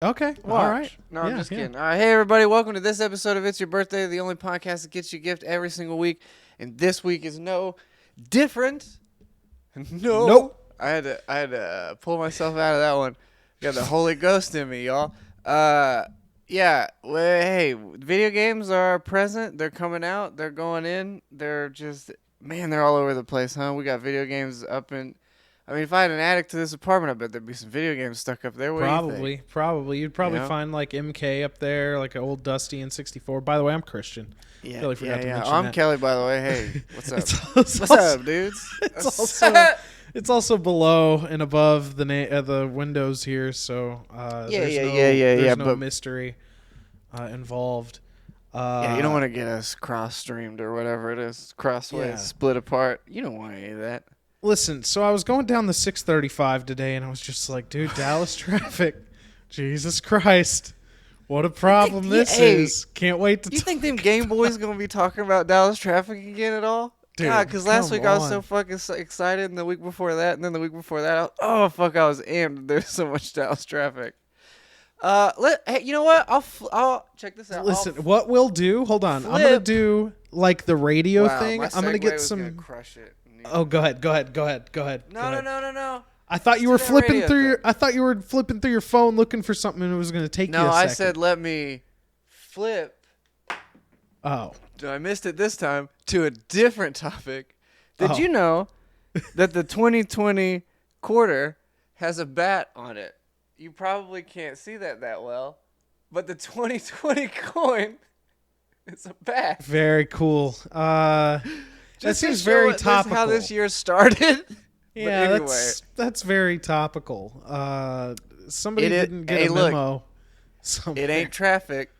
Okay. Watch. All right. No, I'm just kidding. Hey, everybody. Welcome to this episode of It's Your Birthday, the only podcast that gets you a gift every single week. And this week is no different. No. Nope. I had to pull myself out of that one. Got the Holy Ghost in me, y'all. Yeah. Well, hey, video games are present. They're coming out. They're going in. They're just, man, they're all over the place, huh? We got video games up in. I mean, if I had an attic to this apartment, I bet there'd be some video games stuck up there. What Probably. do you think? Probably. You'd probably You know? find like MK up there, like an old Dusty N64. By the way, I'm Christian. Yeah, Kelly forgot to mention I'm that. Kelly, by the way. Hey, what's up? What's What's up, dudes? It's also below and above the windows here, so there's no but mystery involved. Yeah, you don't want to get us cross-streamed or whatever it is, crossways, split apart. You don't want any of that. Listen, so I was going down the 635 today, and I was just like, dude, Dallas traffic. Jesus Christ. What a problem this is. Can't wait to You think them Game Boys going to be talking about Dallas traffic again at all? Dude, God, because last week I was so fucking excited, and the week before that, and then the week before that, I was amped. There's so much Dallas traffic. Hey, you know what? I'll check this out. Listen, what we'll do, hold on. I'm going to do like the radio thing. My I'm going to get was some. Gonna crush it. Oh, go ahead. No. I thought you were flipping through your phone looking for something and it was going to take you a second. No, I said let me flip. Oh. I missed it this time to a different topic. Did you know that the 2020 quarter has a bat on it? You probably can't see that well, but the 2020 coin is a bat. Very cool. That seems very topical. How this year started. Yeah, anyway. that's very topical. Somebody didn't get a memo. It ain't traffic.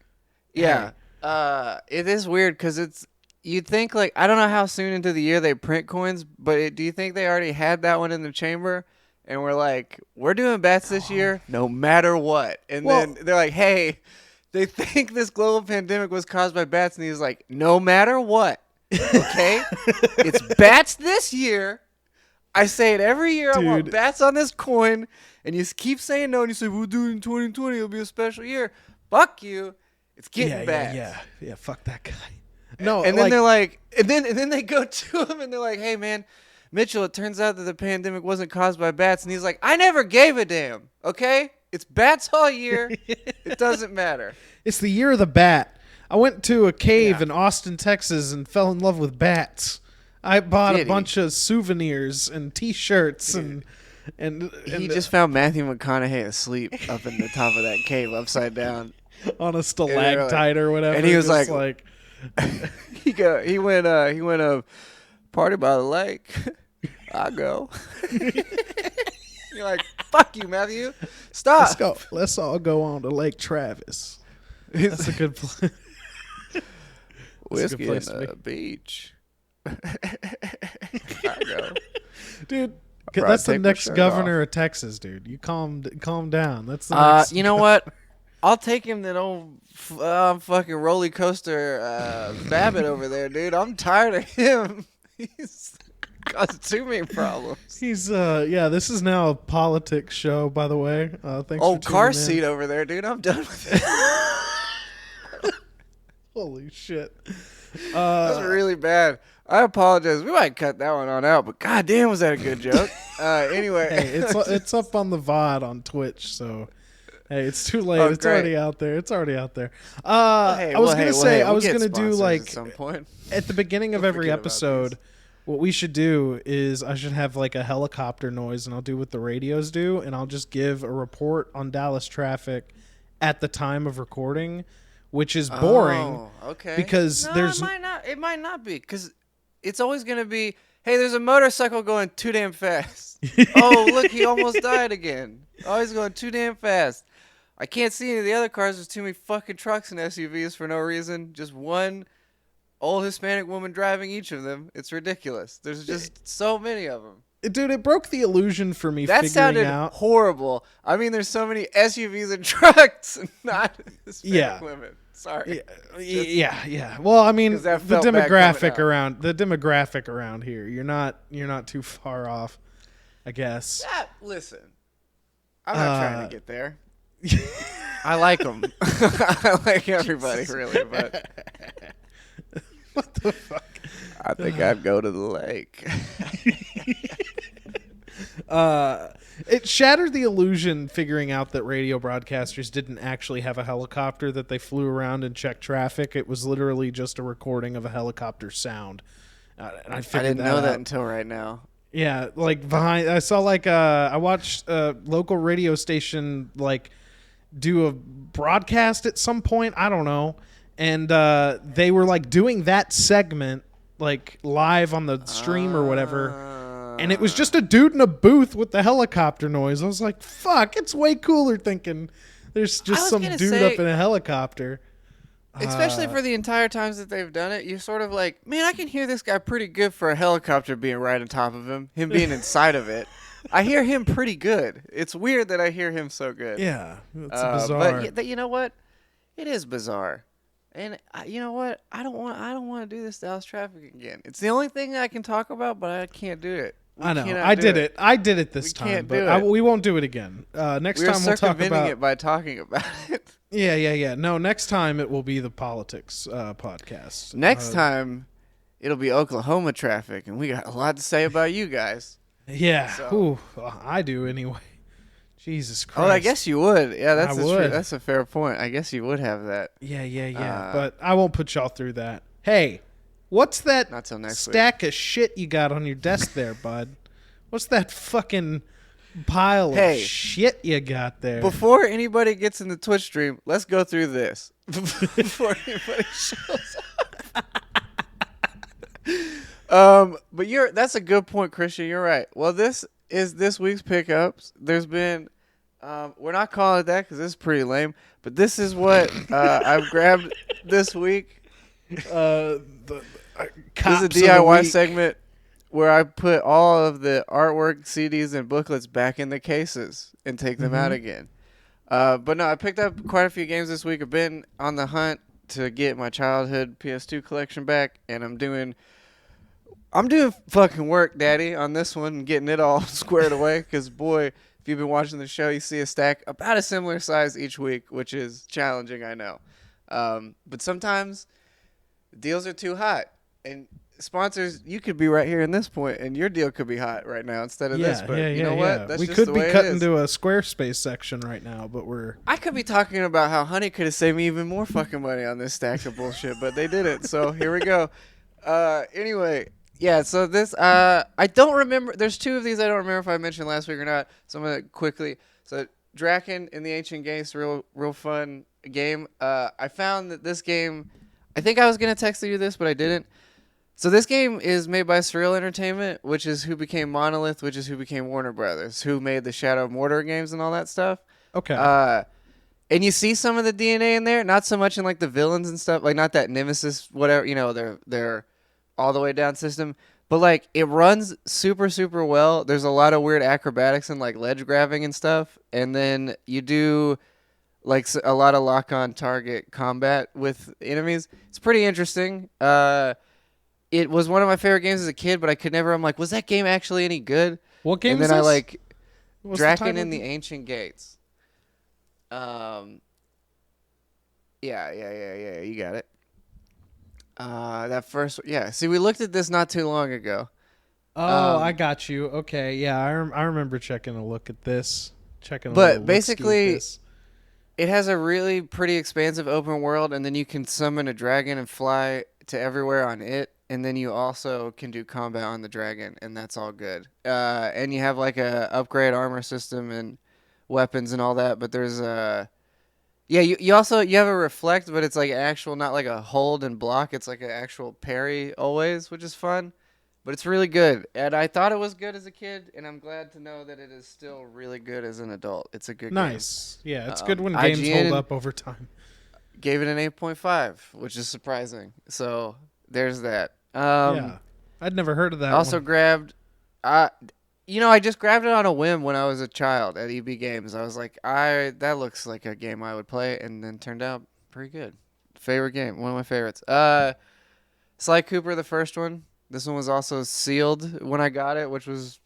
Yeah. It is weird because you'd think like, I don't know how soon into the year they print coins, but do you think they already had that one in the chamber? And we're like, we're doing bats this year no matter what. And then they're like, hey, they think this global pandemic was caused by bats. And he's like, no matter what. Okay? It's bats this year. I say it every year. Dude. I want bats on this coin. And you keep saying no. And you say, we'll do it in 2020. It'll be a special year. Fuck you. It's getting bats. Yeah. Fuck that guy. No. And then they're like, and then they go to him and they're like, hey, man, Mitchell, it turns out that the pandemic wasn't caused by bats. And he's like, I never gave a damn. Okay? It's bats all year. It doesn't matter. It's the year of the bat. I went to a cave in Austin, Texas, and fell in love with bats. I bought a bunch of souvenirs and T-shirts and he just found Matthew McConaughey asleep up in the top of that cave, upside down, on a stalactite or whatever. And he was like he went party by the lake. I go. You're like, fuck you, Matthew. Stop. Let's go. Let's all go on to Lake Travis. That's a good place. Whiskey and the beach. I go. Dude, that's the next governor of Texas, dude. You calm down. That's the next. You know what? I'll take him that old fucking roller coaster Babbitt over there, dude. I'm tired of him. He's caused too many problems. He's this is now a politics show, by the way. Thanks old for car tuning in. seat over there, dude. I'm done with it. Holy shit. That's really bad. I apologize. We might cut that one on out, but goddamn, was that a good joke? Anyway. Hey, it's up on the VOD on Twitch, so hey, it's too late. It's great. already out there. I was gonna do like at some point. At the beginning of every episode, what we should do is I should have like a helicopter noise, and I'll do what the radios do, and I'll just give a report on Dallas traffic at the time of recording, which is boring. Oh, okay. Because it might not be, because it's always gonna be, hey, there's a motorcycle going too damn fast. Oh, look, he almost died again. Oh, he's going too damn fast. I can't see any of the other cars. There's too many fucking trucks and SUVs for no reason. Just one old Hispanic woman driving each of them. It's ridiculous. There's just so many of them. Dude, it broke the illusion for me. That sounded horrible. I mean, there's so many SUVs and trucks, not Hispanic women. Sorry. Yeah. Well, I mean, the demographic around here, you're not too far off, I guess. Listen, I'm not trying to get there. I like them. I like everybody, really, but What the fuck? I think I'd go to the lake. It shattered the illusion figuring out that radio broadcasters didn't actually have a helicopter that they flew around and checked traffic. It was literally just a recording of a helicopter sound. And I didn't know out. that until right now. Yeah, like behind, I saw like I watched a local radio station like do a broadcast at some point. I don't know, and they were like doing that segment like live on the stream or whatever. And it was just a dude in a booth with the helicopter noise. I was like, fuck, it's way cooler thinking there's just some dude up in a helicopter. Especially for the entire times that they've done it, you're sort of like, man, I can hear this guy pretty good for a helicopter being right on top of him being inside of it. I hear him pretty good. It's weird that I hear him so good. Yeah, it's bizarre. But you know what? It is bizarre. And you know what? I don't want to do this Dallas traffic again. It's the only thing I can talk about, but I can't do it. I know. I did it. I did it this time, but we won't do it again. Next time we'll talk about it by talking about it. Yeah. No, next time it will be the politics podcast. Next time it'll be Oklahoma traffic, and we got a lot to say about you guys. Yeah. So. I do anyway. Jesus Christ. Oh, I guess you would. Yeah, that's true. That's a fair point. I guess you would have that. Yeah. But I won't put y'all through that. Hey, what's that stack of shit you got on your desk there, bud? What's that fucking pile of shit you got there? Before anybody gets in the Twitch stream, let's go through this. Before anybody shows up. But that's a good point, Christian. You're right. Well, this is this week's pickups. There's been, we're not calling it that because this is pretty lame, but this is what I've grabbed this week. This is a DIY segment where I put all of the artwork, CDs, and booklets back in the cases and take them out again. But no, I picked up quite a few games this week. I've been on the hunt to get my childhood PS2 collection back, and I'm doing fucking work, Daddy, on this one and getting it all squared away. Because, boy, if you've been watching the show, you see a stack about a similar size each week, which is challenging, I know. But sometimes deals are too hot. And sponsors, you could be right here in this point, and your deal could be hot right now instead of this. But you know what? That's we just could the be way cut it is. into a Squarespace section right now, but I could be talking about how Honey could have saved me even more fucking money on this stack of bullshit, but they didn't. So here we go. Anyway. Yeah, so this, I don't remember. There's two of these I don't remember if I mentioned last week or not. So I'm going to quickly. So Drakan in the Ancient Gates, real fun game. I found that this game, I think I was going to text you this, but I didn't. So this game is made by Surreal Entertainment, which is who became Monolith, which is who became Warner Brothers, who made the Shadow of Mordor games and all that stuff. Okay. And you see some of the DNA in there, not so much in like the villains and stuff, like not that Nemesis, whatever, you know, they're all the way down system, but like it runs super well. There's a lot of weird acrobatics and like ledge grabbing and stuff, and then you do like a lot of lock on target combat with enemies. It's pretty interesting. It was one of my favorite games as a kid, but I could never. I'm like, was that game actually any good? What game? And then is this? I like Drakan in the Ancient Gates. Yeah, you got it. That first, yeah. See, we looked at this not too long ago. Oh, I got you. Okay, yeah, I remember checking a look at this. But basically, it has a really pretty expansive open world, and then you can summon a dragon and fly to everywhere on it, and then you also can do combat on the dragon, and that's all good. And you have like a upgrade armor system and weapons and all that, but there's yeah, you have a reflect, but it's like actual, not like a hold and block. It's like an actual parry always, which is fun. But it's really good. And I thought it was good as a kid, and I'm glad to know that it is still really good as an adult. It's a good game. Nice. Yeah, it's good when games hold up over time. Gave it an 8.5, which is surprising. So there's that. Yeah, I'd never heard of that. Also grabbed... I just grabbed it on a whim when I was a child at EB Games. I was like, that looks like a game I would play, and then turned out pretty good. Favorite game, one of my favorites. Sly Cooper, the first one. This one was also sealed when I got it, which was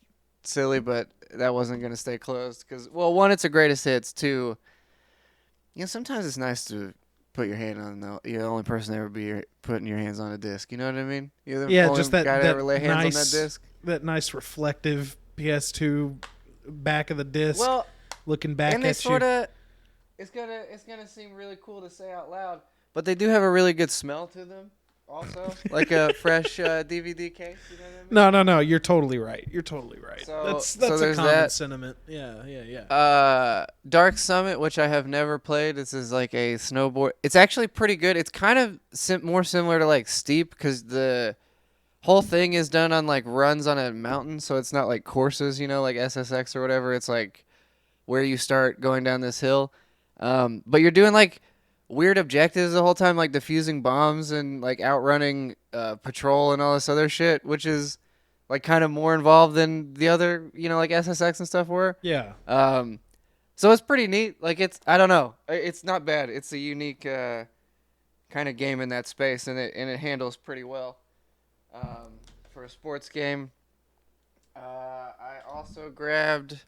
silly, but that wasn't going to stay closed. Because, well, one, it's a greatest hits. Two, sometimes it's nice to put your hand on you're the only person to ever be putting your hands on a disc. You know what I mean? You're the only just that guy to ever lay hands nice, on that disc. that nice reflective PS2 back of the disc, Well, looking back and they at sort you. of, it's gonna seem really cool to say out loud, but they do have a really good smell to them. Also, like a fresh DVD case. You know what I mean? No. You're totally right. You're totally right. So, That's so a there's common that. sentiment. Yeah. Dark Summit, which I have never played. This is like a snowboard. It's actually pretty good. It's kind of more similar to like Steep because the whole thing is done on like runs on a mountain, so it's not like courses, like SSX or whatever. It's like where you start going down this hill. But you're doing like weird objectives the whole time, like defusing bombs and like outrunning patrol and all this other shit, which is like kind of more involved than the other, like SSX and stuff were. Yeah. So it's pretty neat. Like I don't know, it's not bad. It's a unique kind of game in that space, and it handles pretty well for a sports game. I also grabbed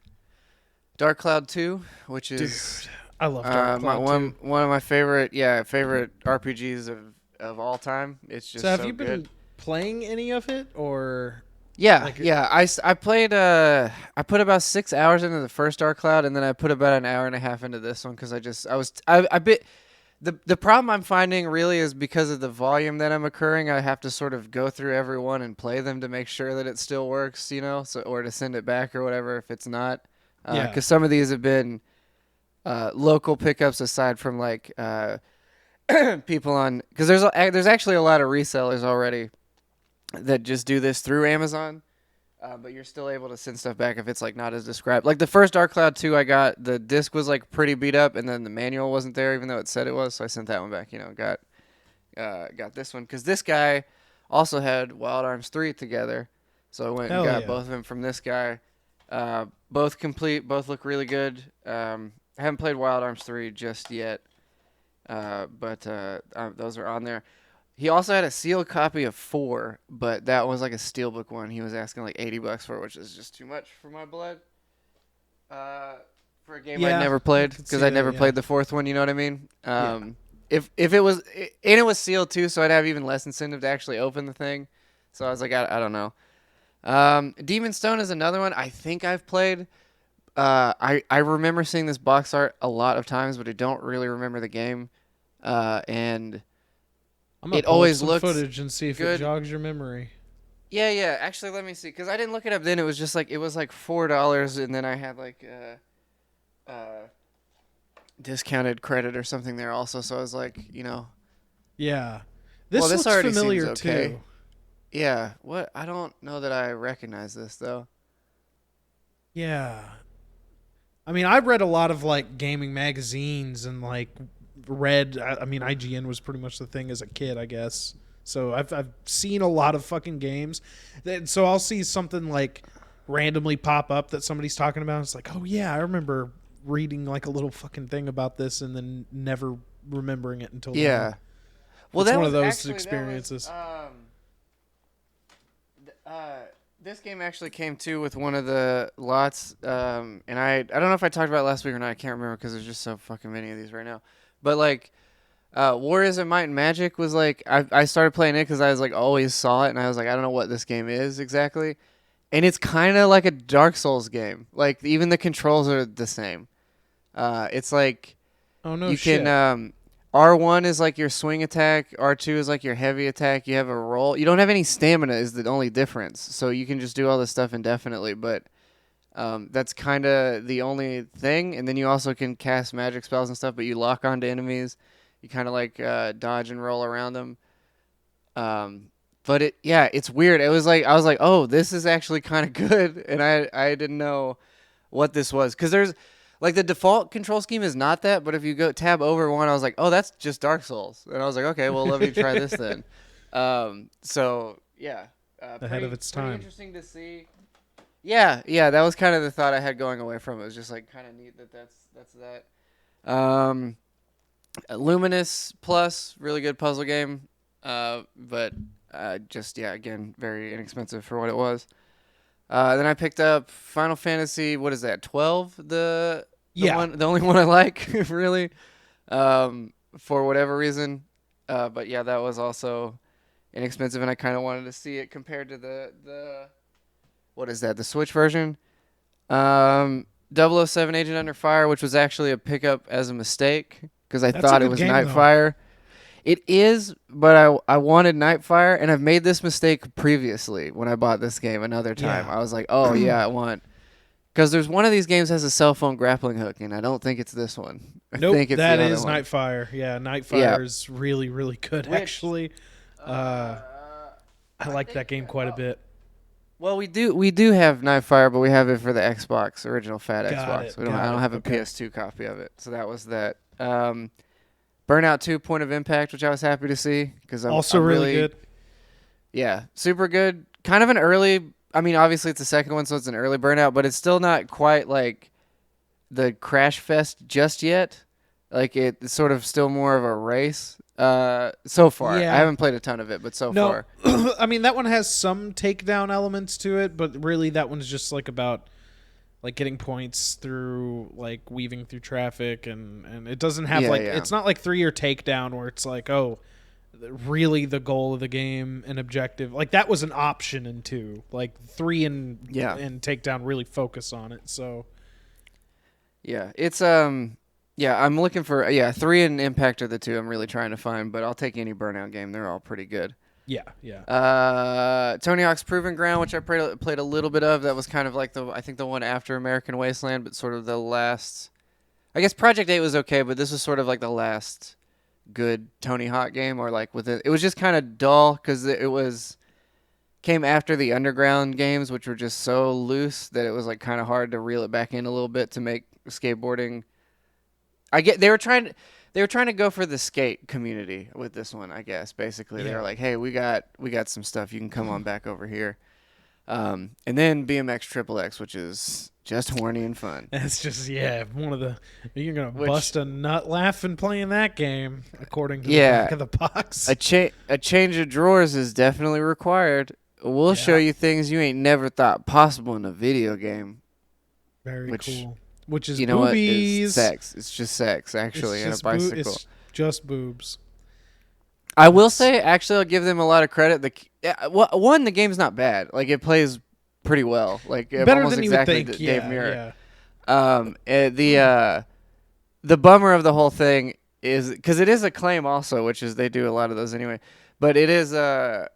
Dark Cloud 2, which is I love Dark Cloud 2. one of my favorite RPGs of all time. It's just so have so you good. been playing any of it or? Yeah. I played. I put about 6 hours into the first Dark Cloud, and then I put about an hour and a half into this one because the problem I'm finding really is because of the volume that I'm occurring. I have to sort of go through every one and play them to make sure that it still works, or to send it back or whatever if it's not. Because some of these have been local pickups aside from like people on, because there's actually a lot of resellers already that just do this through Amazon, but you're still able to send stuff back if it's like not as described. Like the first Dark Cloud 2 I got, the disc was like pretty beat up, and then the manual wasn't there even though it said it was, so I sent that one back. Got this one because this guy also had Wild Arms 3 together, so I went and got both of them from this guy. Both complete, both look really good. I haven't played Wild Arms 3 just yet, but those are on there. He also had a sealed copy of 4, but that was like a steelbook one. He was asking like $80 for it, which is just too much for my blood. For a game I'd never played, because I never played the 4th one. You know what I mean? If it was, and it was sealed too, so I'd have even less incentive to actually open the thing. So I was like, I don't know. Demon Stone is another one I think I've played. I remember seeing this box art a lot of times, but I don't really remember the game. And I'm gonna it always pull up looks some footage and see if good. it jogs your memory. Yeah. Actually, let me see, because I didn't look it up then. It was just like, it was like $4, and then I had like discounted credit or something there also. So I was like, Yeah. This well, this looks already familiar seems okay. too. Yeah. What? I don't know that I recognize this though. Yeah. I mean, I read a lot of like gaming magazines and like I mean, IGN was pretty much the thing as a kid, I guess. So I've seen a lot of fucking games. So I'll see something like randomly pop up that somebody's talking about. It's like, oh yeah, I remember reading like a little fucking thing about this and then never remembering it until yeah. Then. Well, it's that one was of those actually, experiences. This game actually came too with one of the lots, and I don't know if I talked about it last week or not. I can't remember because there's just so fucking many of these right now. But like, Warriors of Might and Magic was like, I started playing it because I was like always saw it, and I was like, I don't know what this game is exactly, and it's kind of like a Dark Souls game. Like even the controls are the same. It's like, oh no, you shit. can R1 is like your swing attack, R2 is like your heavy attack. You have a roll. You don't have any stamina is the only difference. So you can just do all this stuff indefinitely, but that's kind of the only thing. And then you also can cast magic spells and stuff, but you lock onto enemies. You kind of like dodge and roll around them. But it's weird. It was like, I was like, oh, this is actually kind of good. And I didn't know what this was. Because there's, like, the default control scheme is not that, but if you go tab over one, I was like, oh, that's just Dark Souls. And I was like, okay, well, let me try this then. So, yeah. Ahead of its time. Pretty interesting to see. Yeah, that was kind of the thought I had going away from it. It was just, like, kind of neat that's that. Luminous Plus, really good puzzle game. But again, very inexpensive for what it was. Then I picked up Final Fantasy, what is that, 12? The only one I like, really. for whatever reason. But yeah, that was also inexpensive, and I kind of wanted to see it compared to the what is that? The Switch version. 007 Agent Under Fire, which was actually a pickup as a mistake because I That's a thought it good was game, though. Nightfire. It is, but I wanted Nightfire, and I've made this mistake previously when I bought this game another time. Yeah. I was like, oh yeah, I want, because there's one of these games has a cell phone grappling hook, and I don't think it's this one. I Nope, think it's that the other is one. Nightfire. Yeah, Nightfire Yeah. is really, really good, Which, actually. I like that game quite a bit. Well, we do have Nightfire, but we have it for the Xbox, original fat Got Xbox. it, I don't have a okay. PS2 copy of it, so that was that. Burnout 2 Point of Impact, which I was happy to see because Also I'm really good. Yeah, super good. Kind of an early. I mean, obviously it's the second one, so it's an early Burnout, but it's still not quite like the Crash Fest just yet. Like it's sort of still more of a race. So far, Yeah. I haven't played a ton of it, but so No, far, I mean that one has some takedown elements to it, but really that one's just like about like getting points through like weaving through traffic, and it doesn't have Yeah, like yeah. it's not like 3-year takedown where it's like, oh, really the goal of the game and objective. Like that was an option in 2. Like 3 and Yeah. takedown really focus on it. So yeah, it's yeah, I'm looking for 3 and Impact are the 2 I'm really trying to find, but I'll take any Burnout game. They're all pretty good. yeah, yeah. Tony Hawk's Proving Ground, which I played a little bit of. That was kind of like I think the one after American Wasteland, but sort of the last. I guess Project 8 was okay, but this was sort of like the last good Tony Hawk game, or like with it. It was just kind of dull because it was came after the Underground games, which were just so loose that it was like kind of hard to reel it back in a little bit to make skateboarding. They were trying to go for the skate community with this one, I guess. Basically, they Yeah. were like, "Hey, we got some stuff. You can come on back over here." And then BMX Triple X, which is just horny and fun. It's just one of the you're gonna Which- bust a nut laughing playing that game, according to Yeah. the back of the box. A change of drawers is definitely required. We'll show Yeah. you things you ain't never thought possible in a video game. Very which, cool. Which is You know what? boobies. It's sex. It's just sex, actually, and a bicycle. It's just boobs. I will say, actually, I'll give them a lot of credit. The game's not bad. Like it plays pretty well. Like Better almost than exactly you would think. Dave Yeah, Mirra. yeah. The bummer of the whole thing is because it is Acclaim also, which is they do a lot of those anyway. But it is the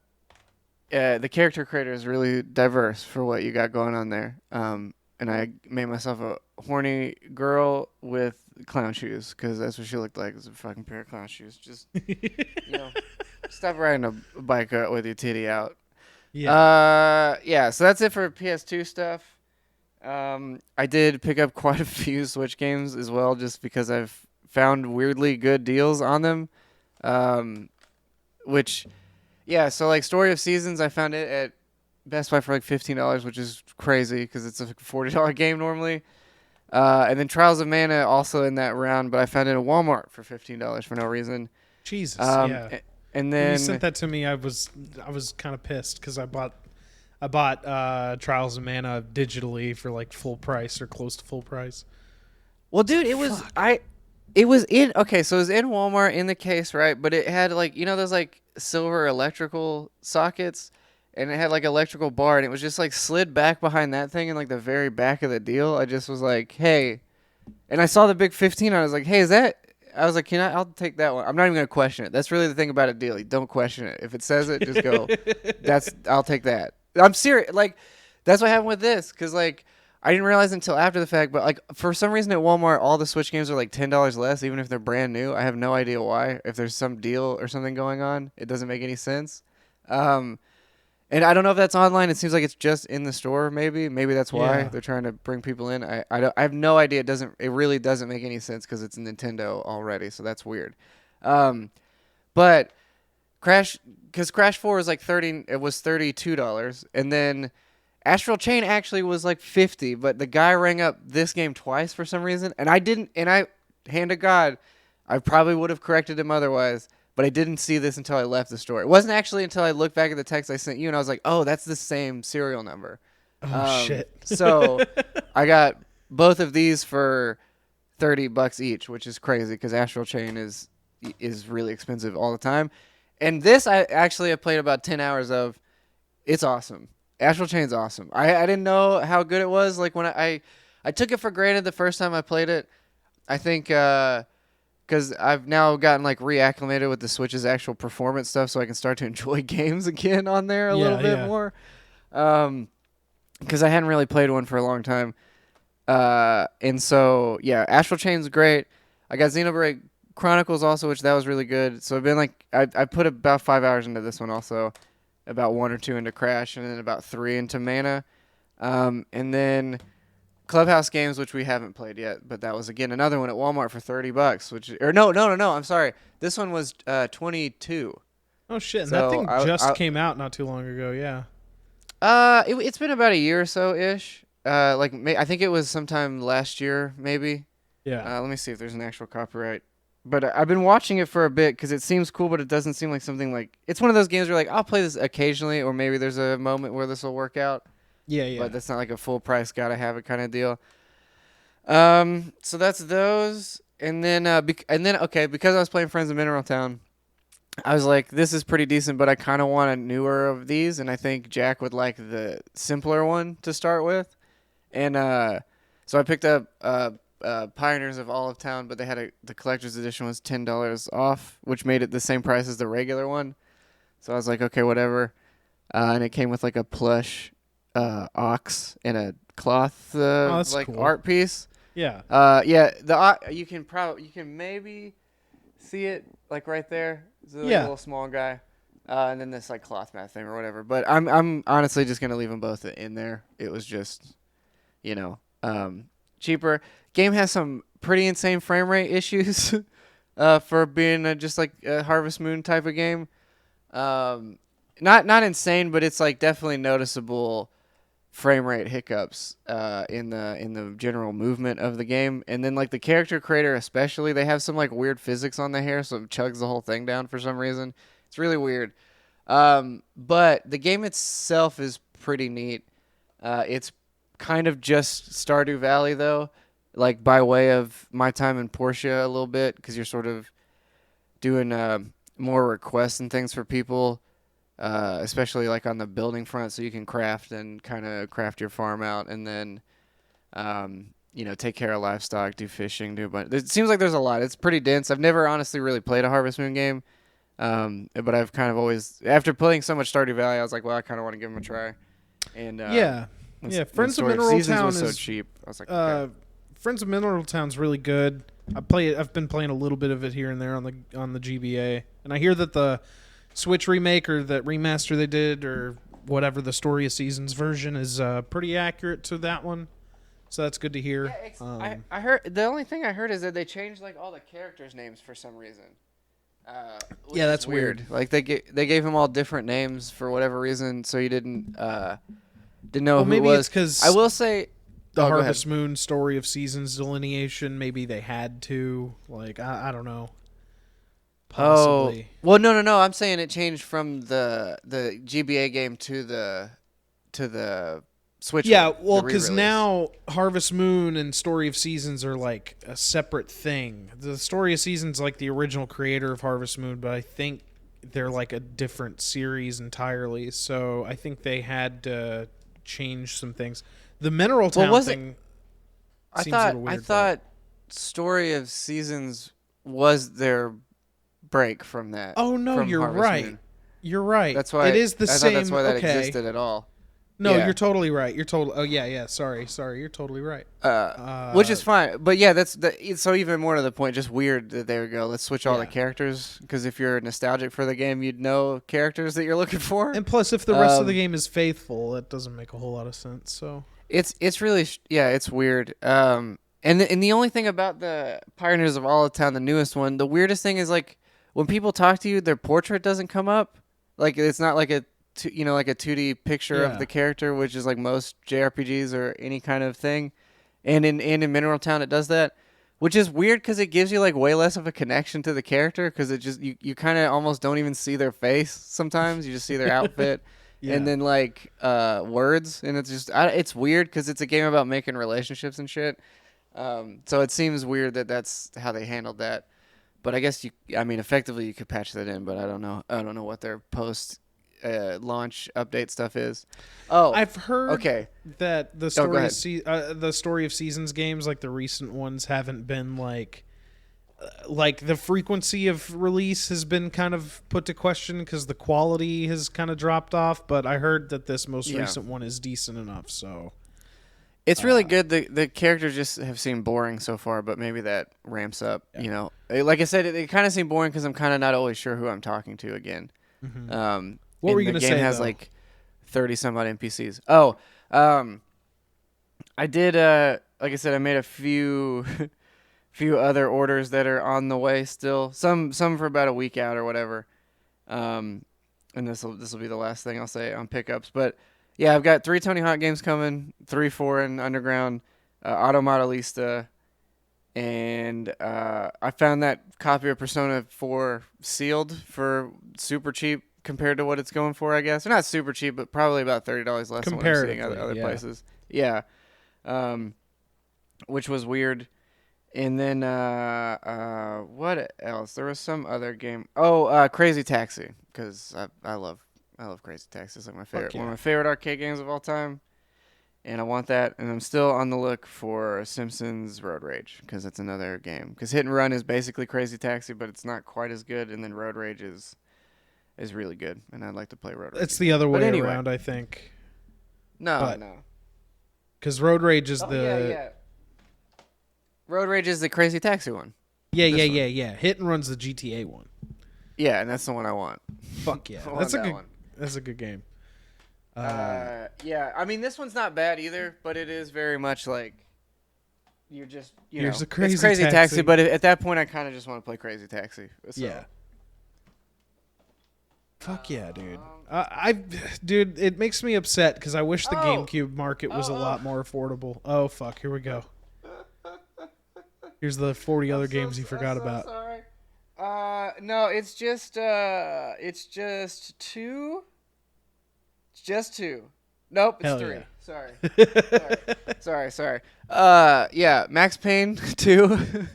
character creator is really diverse for what you got going on there. And I made myself a horny girl with clown shoes because that's what she looked like, was a fucking pair of clown shoes. Just stop riding a bike with your titty out. Yeah. So that's it for PS2 stuff. I did pick up quite a few Switch games as well, just because I've found weirdly good deals on them. So like Story of Seasons, I found it at Best Buy for like $15, which is crazy because it's a $40 game normally. And then Trials of Mana also in that round, but I found it at Walmart for $15 for no reason. Jesus. And When then you sent that to me, I was kind of pissed because I bought Trials of Mana digitally for like full price or close to full price. Well, dude, it was it was in Walmart in the case, right? But it had like those like silver electrical sockets, and it had like electrical bar, and it was just like slid back behind that thing in like the very back of the deal. I just was like, hey, and I saw the big 15. I was like, hey, is that? I was like, I'll take that one. I'm not even gonna question it. That's really the thing about a deal. You don't question it. If it says it, just go. I'll take that. I'm serious. Like, that's what happened with this, because like I didn't realize until after the fact, but like for some reason at Walmart, all the Switch games are like $10 less, even if they're brand new. I have no idea why. If there's some deal or something going on, it doesn't make any sense. And I don't know if that's online. It seems like it's just in the store. Maybe that's why Yeah. they're trying to bring people in. I have no idea. It really doesn't make any sense because it's Nintendo already. So that's weird. But Crash 4 was like $32, and then Astral Chain actually was like $50. But the guy rang up this game twice for some reason, and I didn't. And hand to God, I probably would have corrected him otherwise. But I didn't see this until I left the store. It wasn't actually until I looked back at the text I sent you, and I was like, oh, that's the same serial number. Oh shit. So I got both of these for $30 each, which is crazy because Astral Chain is really expensive all the time. And this I actually have played about 10 hours of. It's awesome. Astral Chain's awesome. I didn't know how good it was. Like when I took it for granted the first time I played it. I think because I've now gotten like reacclimated with the Switch's actual performance stuff, so I can start to enjoy games again on there a little bit more. Because I hadn't really played one for a long time. And so yeah, Astral Chain's great. I got Xenoblade Chronicles also, which that was really good. So I've been like I put about 5 hours into this one also, about 1 or 2 into Crash, and then about 3 into Mana, and then Clubhouse Games, which we haven't played yet, but that was again another one at Walmart for $30. No. I'm sorry, this one was 22. Oh shit! And So that thing just came out not too long ago. Yeah. It's been about a year or so ish. I think it was sometime last year, maybe. Yeah. Let me see if there's an actual copyright. But I've been watching it for a bit because it seems cool, but it doesn't seem like something like... It's one of those games where like, I'll play this occasionally, or maybe there's a moment where this will work out. Yeah. But that's not like a full price, gotta have it kind of deal. So that's those. And then, because I was playing Friends of Mineral Town, I was like, this is pretty decent, but I kind of want a newer of these, and I think Jack would like the simpler one to start with. And so I picked up... Pioneers of Olive Town, but they had the collector's edition was $10 off, which made it the same price as the regular one. So I was like, okay, whatever. And it came with like a plush ox and a cloth cool. art piece. Yeah. You can maybe see it like right there. It's like a little small guy. And then this like cloth mat thing or whatever. But I'm honestly just gonna leave them both in there. It was just, cheaper. Game has some pretty insane frame rate issues for being just like a Harvest Moon type of game. Not insane, but it's like definitely noticeable frame rate hiccups in the general movement of the game. And then like the character creator especially, they have some like weird physics on the hair, so it chugs the whole thing down for some reason. It's really weird. But the game itself is pretty neat. It's kind of just Stardew Valley though. Like by way of My Time in Portia a little bit, because you're sort of doing more requests and things for people, especially like on the building front, so you can craft and kind of craft your farm out, and then take care of livestock, do fishing, do a bunch. It seems like there's a lot. It's pretty dense. I've never honestly really played a Harvest Moon game, but I've kind of always, after playing so much Stardew Valley, I was like, well, I kind of want to give them a try. And Friends of Mineral Town was so is cheap. I was like, okay. Friends of Mineral Town's really good. I've been playing a little bit of it here and there on the GBA, and I hear that the Switch remake or that remaster they did or whatever the Story of Seasons version is pretty accurate to that one. So that's good to hear. Yeah, I heard the only thing I heard is that they changed like all the characters' names for some reason. Yeah, that's weird. Like they gave them all different names for whatever reason, so you didn't know who maybe it was. It's because I will say. The Harvest Moon Story of Seasons delineation, maybe they had to. Like, I don't know. Possibly. Oh. Well, no. I'm saying it changed from the GBA game to the Switch. Yeah, well, because now Harvest Moon and Story of Seasons are like a separate thing. The Story of Seasons like the original creator of Harvest Moon, but I think they're like a different series entirely. So I think they had to change some things. The Mineral Town thing seems a little weird. I thought Story of Seasons was their break from that. Oh no, you're right. Moon. You're right. That's why it is the same. That's why that existed at all. No, you're totally right. You're totally. Oh yeah. Sorry. You're totally right. Which is fine, but yeah, so even more to the point. Just weird that there we go. Let's switch all the characters, because if you're nostalgic for the game, you'd know characters that you're looking for. And plus, if the rest of the game is faithful, that doesn't make a whole lot of sense. So it's really it's weird. And the only thing about the Pioneers of Olive Town, the newest one, the weirdest thing is like when people talk to you, their portrait doesn't come up. Like it's not like a 2D picture of the character, which is like most JRPGs or any kind of thing. And in Mineral Town, it does that, which is weird because it gives you like way less of a connection to the character, because it just you kind of almost don't even see their face sometimes. You just see their outfit. And then like words, and it's just it's weird because it's a game about making relationships and shit. So it seems weird that that's how they handled that. But I guess effectively you could patch that in, but I don't know. I don't know what their post launch update stuff is. Oh, I've heard okay. that the Oh, go ahead. the story of seasons games, like the recent ones, haven't been like the frequency of release has been kind of put to question because the quality has kind of dropped off. But I heard that this most recent one is decent enough. So it's really good. The characters just have seemed boring so far, but maybe that ramps up. Yeah. You know, like I said, it kind of seemed boring because I'm kind of not always sure who I'm talking to again. Mm-hmm. What were you going to say? The game has like 30 some odd NPCs. Oh, I did. Like I said, I made a few other orders that are on the way still. Some for about a week out or whatever. And this will be the last thing I'll say on pickups. But yeah, I've got 3 Tony Hawk games coming, 3 foreign Underground, Automodelista, and I found that copy of Persona 4 sealed for super cheap compared to what it's going for, I guess. Or not super cheap, but probably about $30 less than what I'm seeing other places. Yeah. Which was weird. And then what else? There was some other game. Oh, Crazy Taxi, because I love Crazy Taxi. It's like my favorite, one of my favorite arcade games of all time. And I want that. And I'm still on the look for Simpsons Road Rage, because it's another game. Because Hit and Run is basically Crazy Taxi, but it's not quite as good. And then Road Rage is really good, and I'd like to play Road Rage. It's the other way around, I think. No. Because Road Rage is yeah. Road Rage is the Crazy Taxi one. Yeah. Hit and Run's the GTA one. Yeah, and that's the one I want. Fuck yeah, that's a good game. Yeah, I mean this one's not bad either, but it is very much like you're just Here's know, a Crazy it's Crazy Taxi. Taxi, but at that point I kind of just want to play Crazy Taxi. So. Yeah. Fuck yeah, dude. Dude, it makes me upset because I wish the GameCube market was a lot more affordable. Oh fuck, here we go. Here's the 40 other games you forgot about. Sorry. No, it's just 2. It's just 2. Nope, it's 3. Yeah. Sorry. Yeah, Max Payne 2.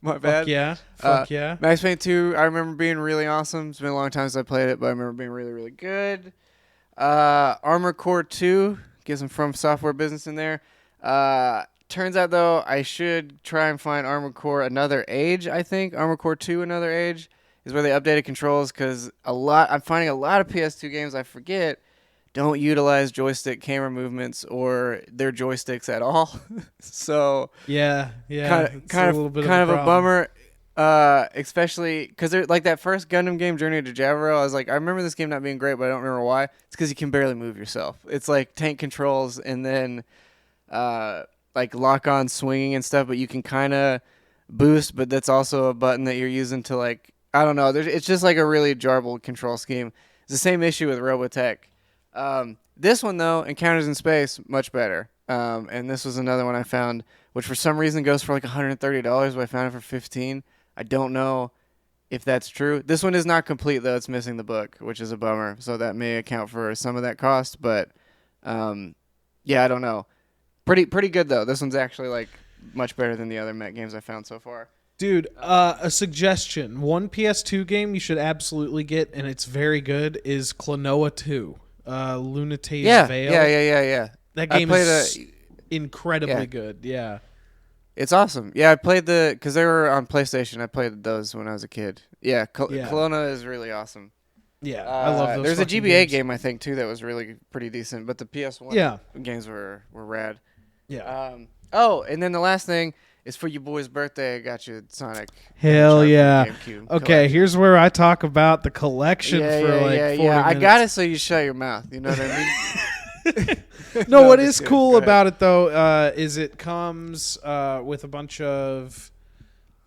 My bad. Fuck yeah. Max Payne 2, I remember being really awesome. It's been a long time since I played it, but I remember being really, really good. Armored Core 2, get some From Software business in there. Turns out, though, I should try and find Armored Core Another Age, I think. Armored Core 2 Another Age is where they updated controls, because I'm finding a lot of PS2 games I forget don't utilize joystick camera movements or their joysticks at all. So yeah, kind of a bummer. Especially because they're like that first Gundam game, Journey to Javro. I was like, I remember this game not being great, but I don't remember why. It's because you can barely move yourself. It's like tank controls and then like lock on swinging and stuff, but you can kind of boost, but that's also a button that you're using to like, I don't know. It's just like a really jarbled control scheme. It's the same issue with Robotech. This one though, Encounters in Space, much better. And this was another one I found, which for some reason goes for like $130, but I found it for $15. I don't know if that's true. This one is not complete though; it's missing the book, which is a bummer. So that may account for some of that cost, but yeah, I don't know. Pretty good though. This one's actually like much better than the other Mech games I found so far. Dude, a suggestion: one PS2 game you should absolutely get, and it's very good, is Klonoa 2. Lunate's Veil. Yeah. That game is incredibly good. Yeah. It's awesome. Yeah, I played because they were on PlayStation. I played those when I was a kid. Yeah, Kelowna is really awesome. Yeah, I love those. There's a GBA game, I think, too, that was really pretty decent. But the PS1 games were rad. Yeah. And then the last thing is for your boy's birthday. I got you Sonic. Hell yeah. Okay, here's where I talk about the collection for 40 minutes. I got it so you shut your mouth. You know what I mean? No, what is cool about it though is it comes with a bunch of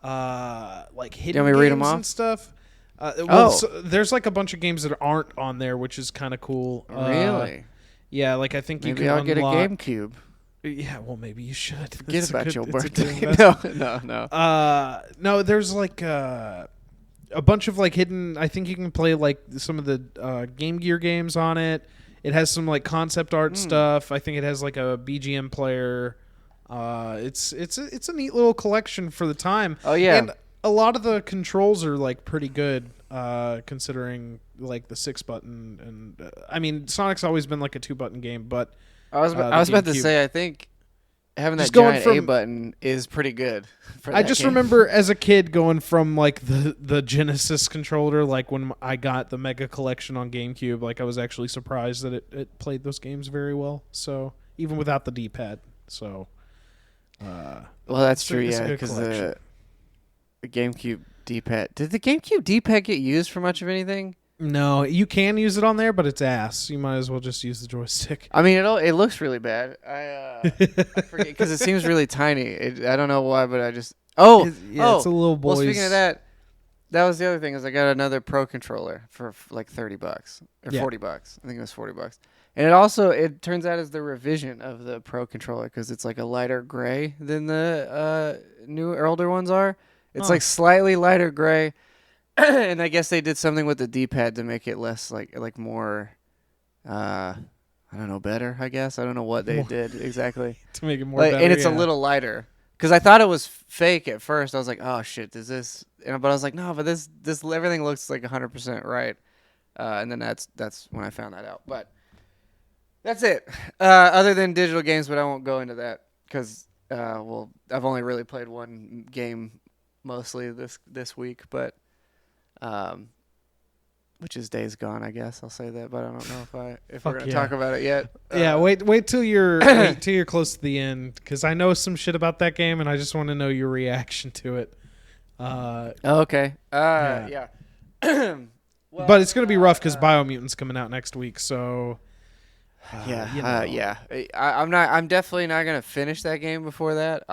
like hidden games and stuff. So there's like a bunch of games that aren't on there, which is kind of cool. Really? Yeah, like I think maybe you can I'll get a GameCube. Yeah, well, maybe you should. Forget about your birthday. No. No, there's like a bunch of like hidden. I think you can play like some of the Game Gear games on it. It has some like concept art stuff. I think it has like a BGM player. It's a neat little collection for the time. Oh yeah, and a lot of the controls are like pretty good, considering like the 6-button and I mean Sonic's always been like a 2-button game, but I was about to say I think having Just that going giant from- A button is pretty good. For I that just game. remember as a kid going from like the Genesis controller, like when I got the Mega Collection on GameCube, like I was actually surprised that it played those games very well. So even without the D-pad, so. Well, that's true, it's a yeah, good because collection. the GameCube D-pad. Did the GameCube D-pad get used for much of anything? No, you can use it on there, but it's ass. You might as well just use the joystick. I mean, it looks really bad. I forget because it seems really tiny. I don't know why, but I just It's a little boy's. Well, speaking of that was the other thing is I got another Pro controller for like $30 or Yeah. $40. I think it was $40. And it turns out is the revision of the Pro controller because it's like a lighter gray than the older ones are. It's like slightly lighter gray, and I guess they did something with the D-pad to make it less like more, I don't know, better. I guess I don't know what they did exactly to make it more like, better, and it's a yeah. little lighter. Because I thought it was fake at first. I was like, "Oh shit, is this?" But I was like, "No, but this everything looks like 100% right." And then that's when I found that out. But that's it. Other than digital games, but I won't go into that because I've only really played one game mostly this week, but which is Days Gone, I guess I'll say that. But I don't know if we're gonna talk about it yet. Yeah, wait till you're close to the end because I know some shit about that game and I just want to know your reaction to it. Okay. Yeah. Yeah. But it's gonna be rough because Biomutant's coming out next week, so Yeah. I'm definitely not gonna finish that game before that.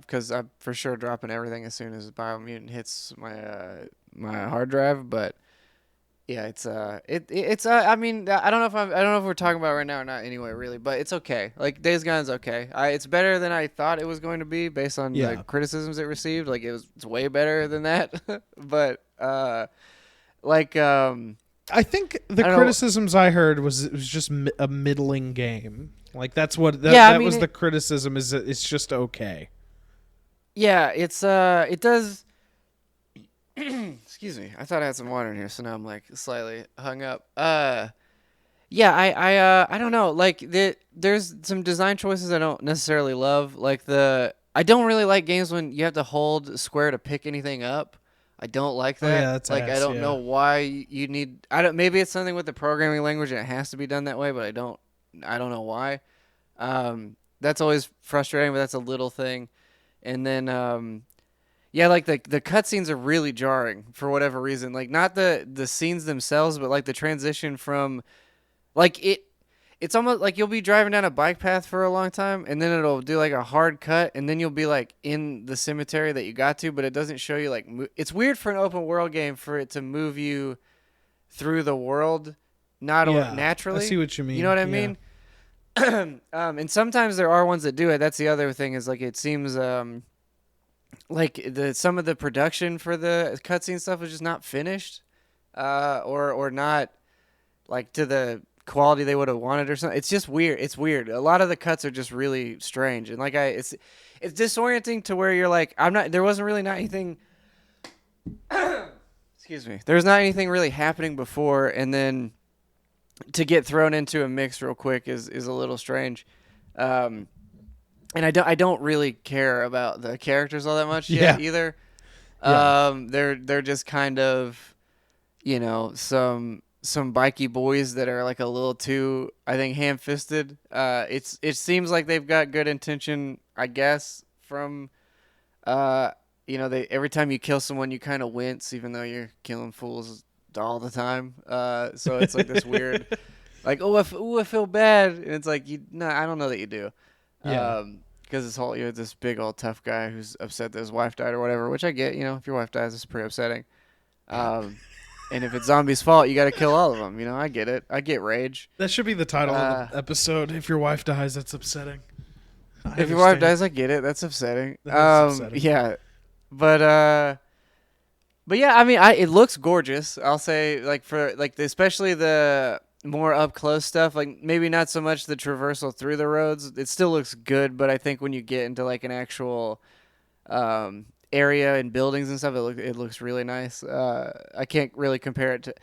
Because I'm for sure dropping everything as soon as Biomutant hits my hard drive. But yeah, it's I mean I don't know if we're talking about it right now or not. Anyway, really, but it's okay. Like Days Gone's okay. It's better than I thought it was going to be based on the criticisms it received. Like it's way better than that. But I think the criticisms I heard was it was just a middling game. Like that's what that was the criticism is that it's just okay. Yeah, it does. Excuse me. I thought I had some water in here, so now I'm like slightly hung up. Yeah, I don't know. Like there's some design choices I don't necessarily love. Like I don't really like games when you have to hold square to pick anything up. I don't like that. Oh, yeah, that's like ass, I don't yeah. know why you need. Maybe it's something with the programming language and it has to be done that way, but I don't know why. That's always frustrating, but that's a little thing. And then yeah, like the cutscenes are really jarring for whatever reason. Like not the scenes themselves, but like the transition from like it's almost like you'll be driving down a bike path for a long time and then it'll do like a hard cut and then you'll be like in the cemetery that you got to, but it doesn't show you like it's weird for an open world game for it to move you through the world naturally. I see what you mean. You know what I mean? And sometimes there are ones that do it. That's the other thing is like it seems like some of the production for the cutscene stuff was just not finished or not like to the quality they would have wanted or something. It's just weird. It's weird. A lot of the cuts are just really strange and like it's disorienting to where you're like there wasn't really not anything excuse me. There's not anything really happening before and then to get thrown into a mix real quick is a little strange. And I don't really care about the characters all that much yet either. They're just kind of, you know, some bikey boys that are like a little too, I think, ham-fisted. It seems like they've got good intention, I guess, from you know, every time you kill someone you kind of wince even though you're killing fools all the time. So it's like this weird like I feel bad and it's like I don't know that you do. Yeah. Because you're this big old tough guy who's upset that his wife died or whatever, which I get. You know, if your wife dies, it's pretty upsetting. And if it's zombies' fault, you got to kill all of them. You know, I get it. I get rage. That should be the title of the episode. If your wife dies, that's upsetting. If your wife dies, I get it. That's upsetting. That's upsetting. Yeah, but yeah, I mean, it looks gorgeous. I'll say, like especially the more up close stuff. Like maybe not so much the traversal through the roads. It still looks good, but I think when you get into like an actual area and buildings and stuff, it looks really nice. I can't really compare it to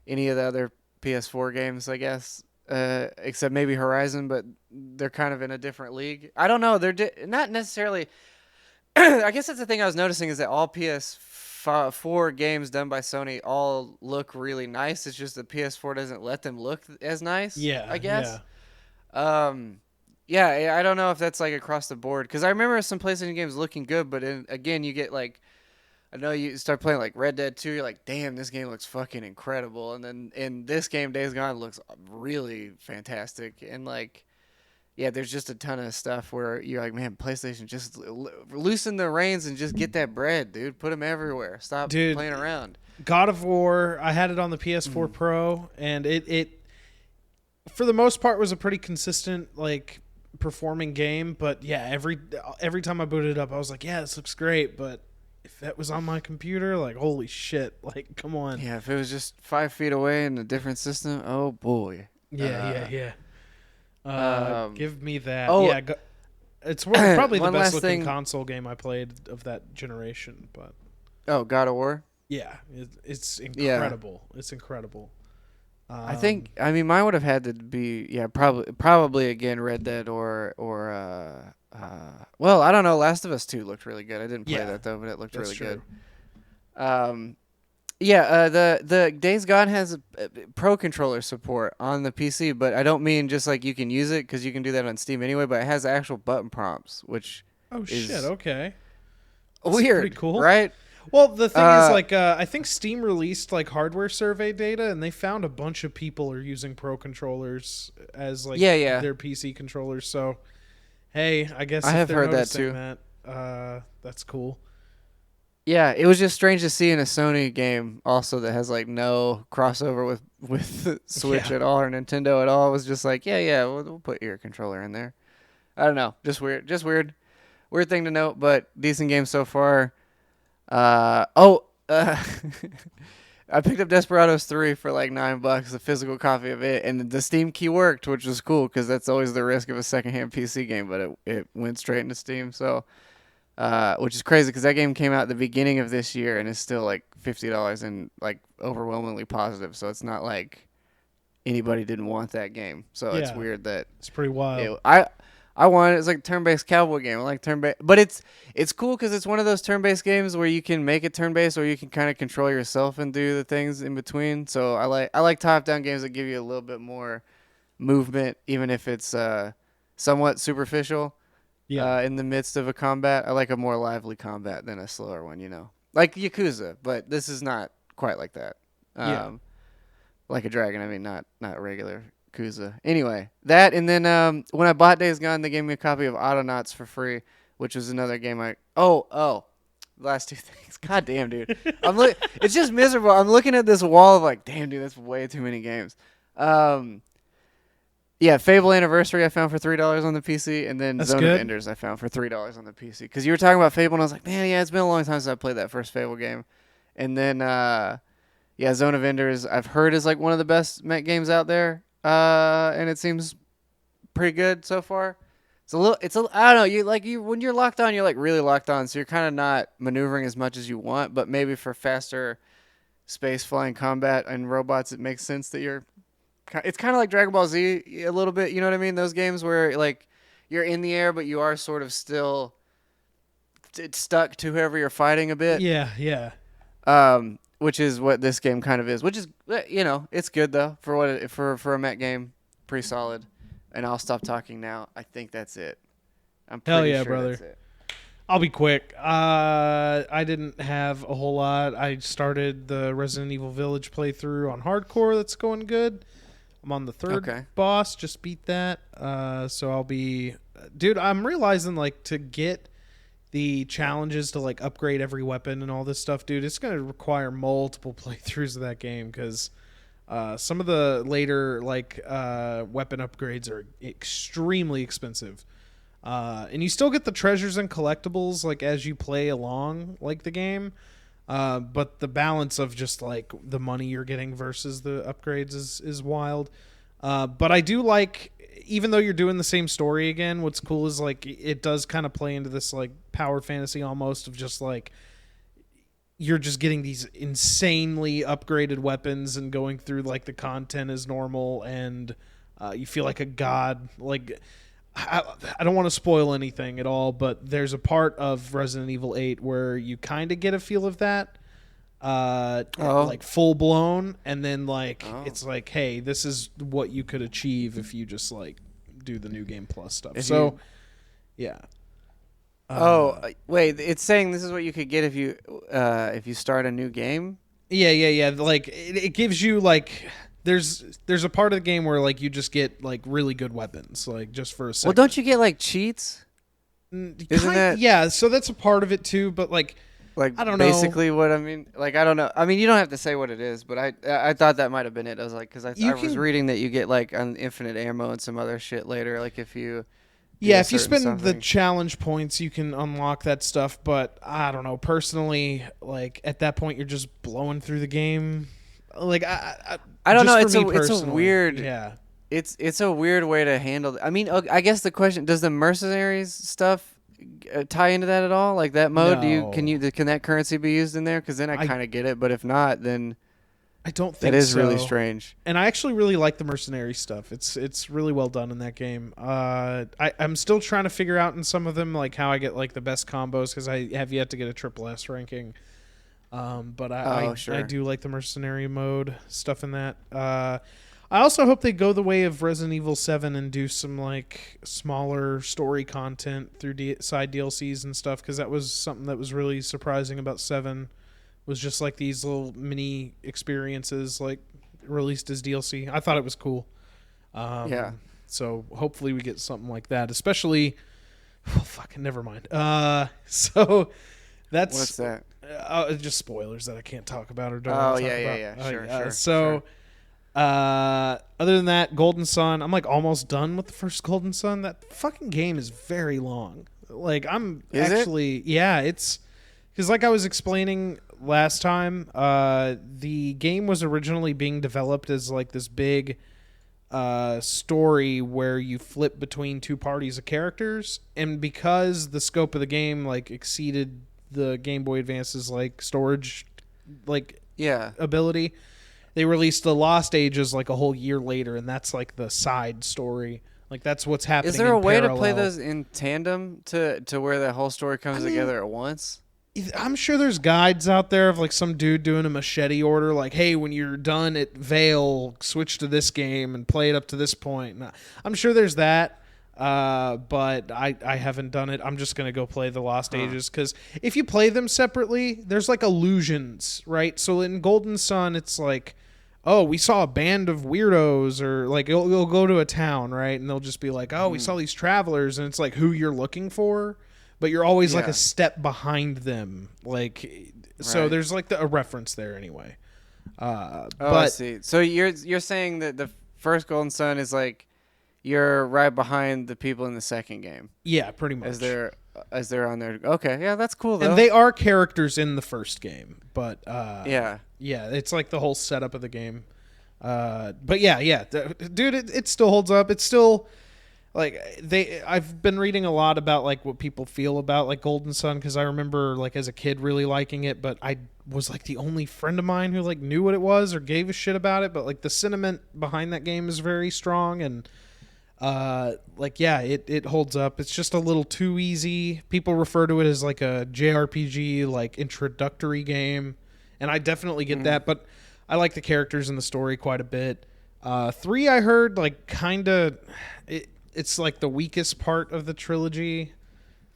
any of the other PS4 games, I guess, except maybe Horizon, but they're kind of in a different league. I don't know. They're not necessarily. I guess that's the thing I was noticing is that all PS4 games done by Sony all look really nice. It's just the PS4 doesn't let them look as nice. Yeah, I guess. yeah. Yeah, I don't know if that's like across the board because I remember some PlayStation games looking good, but again, you get like, I know you start playing like Red Dead 2, you're like, damn, this game looks fucking incredible, and then in this game, Days Gone looks really fantastic, and like, yeah, there's just a ton of stuff where you're like, man, PlayStation, just loosen the reins and just get that bread, dude. Put them everywhere. Stop playing around. God of War, I had it on the PS4 Pro, and it for the most part was a pretty consistent like performing game, but yeah, every time I booted it up I was like, yeah, this looks great, but if that was on my computer, like, holy shit, like, come on. Yeah, if it was just 5 feet away in a different system, oh boy. Yeah. Give me that. Oh, yeah, it's probably the one best last looking thing. console game I played of that generation, but Oh, God of War? yeah, it's incredible. Yeah. It's incredible. I think, I mean, mine would have had to be, yeah, probably again Red Dead or well, I don't know. Last of Us 2 looked really good. I didn't play that though, but it looked really good. The Days Gone has Pro controller support on the PC, but I don't mean just like you can use it because you can do that on Steam anyway. But it has actual button prompts, which shit, okay, that's weird, pretty cool, right? Well, the thing is, like, I think Steam released like hardware survey data, and they found a bunch of people are using Pro controllers as like their PC controllers. So, hey, I guess I have heard that too. That's cool. Yeah, it was just strange to see in a Sony game also that has like no crossover with Switch at all or Nintendo at all. It was just like, we'll put your controller in there. I don't know, just weird thing to note, but decent game so far. I picked up Desperados 3 for like $9, a physical copy of it, and the Steam key worked, which was cool because that's always the risk of a secondhand PC game, but it went straight into Steam, so which is crazy because that game came out at the beginning of this year and is still like $50 and like overwhelmingly positive, so it's not like anybody didn't want that game. So it's weird that it's pretty wild. I want it. It's like a turn-based cowboy game. I like turn-based, but it's cool because it's one of those turn-based games where you can make it turn-based or you can kind of control yourself and do the things in between. So I like top-down games that give you a little bit more movement, even if it's somewhat superficial. Yeah. In the midst of a combat, I like a more lively combat than a slower one. Like Yakuza, but this is not quite like that. Like a dragon. I mean, not regular Yakuza. Anyway, that, and then when I bought Days Gone, they gave me a copy of Autonauts for free, which was another game last two things. God damn, dude. It's just miserable. I'm looking at this wall of like, damn, dude, that's way too many games. Fable Anniversary I found for $3 on the PC, and then Zone of Enders I found for $3 on the PC. Because you were talking about Fable, and I was like, man, it's been a long time since I played that first Fable game. And then, Zone of Enders I've heard is like one of the best mech games out there. And it seems pretty good so far. I don't know, when you're locked on, you're like really locked on, so you're kind of not maneuvering as much as you want, but maybe for faster space flying combat and robots, it makes sense that it's kind of like Dragon Ball Z a little bit, you know what I mean? Those games where like you're in the air, but you are sort of still stuck to whoever you're fighting a bit. Yeah. Which is what this game kind of is. Which is, it's good though for a mech game, pretty solid. And I'll stop talking now. I think that's it. I'm pretty sure brother. That's it. I'll be quick. I didn't have a whole lot. I started the Resident Evil Village playthrough on hardcore. That's going good. I'm on the third boss. Just beat that. So I'll be, dude. I'm realizing like to get the challenges to like upgrade every weapon and all this stuff, dude, it's going to require multiple playthroughs of that game because some of the later like weapon upgrades are extremely expensive. And you still get the treasures and collectibles like as you play along like the game. But the balance of just like the money you're getting versus the upgrades is wild. But I do like, even though you're doing the same story again, what's cool is like it does kind of play into this like power fantasy almost of just like you're just getting these insanely upgraded weapons and going through like the content as normal, and you feel like a god. Like I don't want to spoil anything at all, but there's a part of Resident Evil 8 where you kind of get a feel of that, like full blown, and then like it's like, hey, this is what you could achieve if you just like do the new game plus stuff. So yeah. Wait, it's saying this is what you could get if you start a new game? Yeah. Like it gives you like there's a part of the game where like you just get like really good weapons, like just for a second. Well, don't you get like cheats? Isn't that? Yeah, so that's a part of it too, but like I don't know. Basically what I mean, like I don't know. I mean, you don't have to say what it is, but I thought that might have been it. I was like, because I was reading that you get like infinite ammo and some other shit later, like if you. Yeah, if you spend the challenge points, you can unlock that stuff. But I don't know. Personally, like at that point, you're just blowing through the game. Like I don't know. It's a weird. Yeah. It's a weird way to handle. I mean, I guess the question: does the mercenaries stuff tie into that at all? Like that mode? No. Can that currency be used in there? Because then I kind of get it. But if not, then. I don't think that is so. Really strange. And I actually really like the mercenary stuff. It's really well done in that game. I'm still trying to figure out in some of them like how I get like the best combos, because I have yet to get a triple S ranking. But I do like the mercenary mode stuff in that. I also hope they go the way of Resident Evil 7 and do some like smaller story content through side DLCs and stuff, because that was something that was really surprising about 7. Was just like these little mini experiences like released as DLC. I thought it was cool. Yeah. So hopefully we get something like that, especially. Oh, fucking never mind. So that's what's that? Just spoilers that I can't talk about or don't. Yeah. Sure. So, other than that, Golden Sun, I'm like almost done with the first Golden Sun. That fucking game is very long. Like it's because like I was explaining last time, the game was originally being developed as like this big story where you flip between two parties of characters, and because the scope of the game like exceeded the Game Boy Advance's like storage ability, they released the Lost Ages like a whole year later, and that's like the side story. Like that's what's happening. Is there a way to play those in tandem to where the whole story comes together at once? I'm sure there's guides out there of like some dude doing a machete order, like, hey, when you're done at Vale, switch to this game and play it up to this point. I'm sure there's that, but I haven't done it. I'm just going to go play the Lost Ages, because if you play them separately, there's like illusions, right? So in Golden Sun, it's like, oh, we saw a band of weirdos, or like you'll go to a town, right? And they'll just be like, oh, we saw these travelers, and it's like who you're looking for. But you're always like a step behind them, like so. There's like a reference there anyway. But I see. So you're saying that the first Golden Sun is like you're right behind the people in the second game. Yeah, pretty much. As they're on there. Okay, yeah, that's cool though. And they are characters in the first game, but yeah, it's like the whole setup of the game. But yeah, dude, it still holds up. It's still. Like I've been reading a lot about like what people feel about like Golden Sun, because I remember like as a kid really liking it, but I was like the only friend of mine who like knew what it was or gave a shit about it. But like the sentiment behind that game is very strong, and it holds up. It's just a little too easy. People refer to it as like a JRPG like introductory game, and I definitely get that. But I like the characters and the story quite a bit. 3 I heard like kind of it's like the weakest part of the trilogy.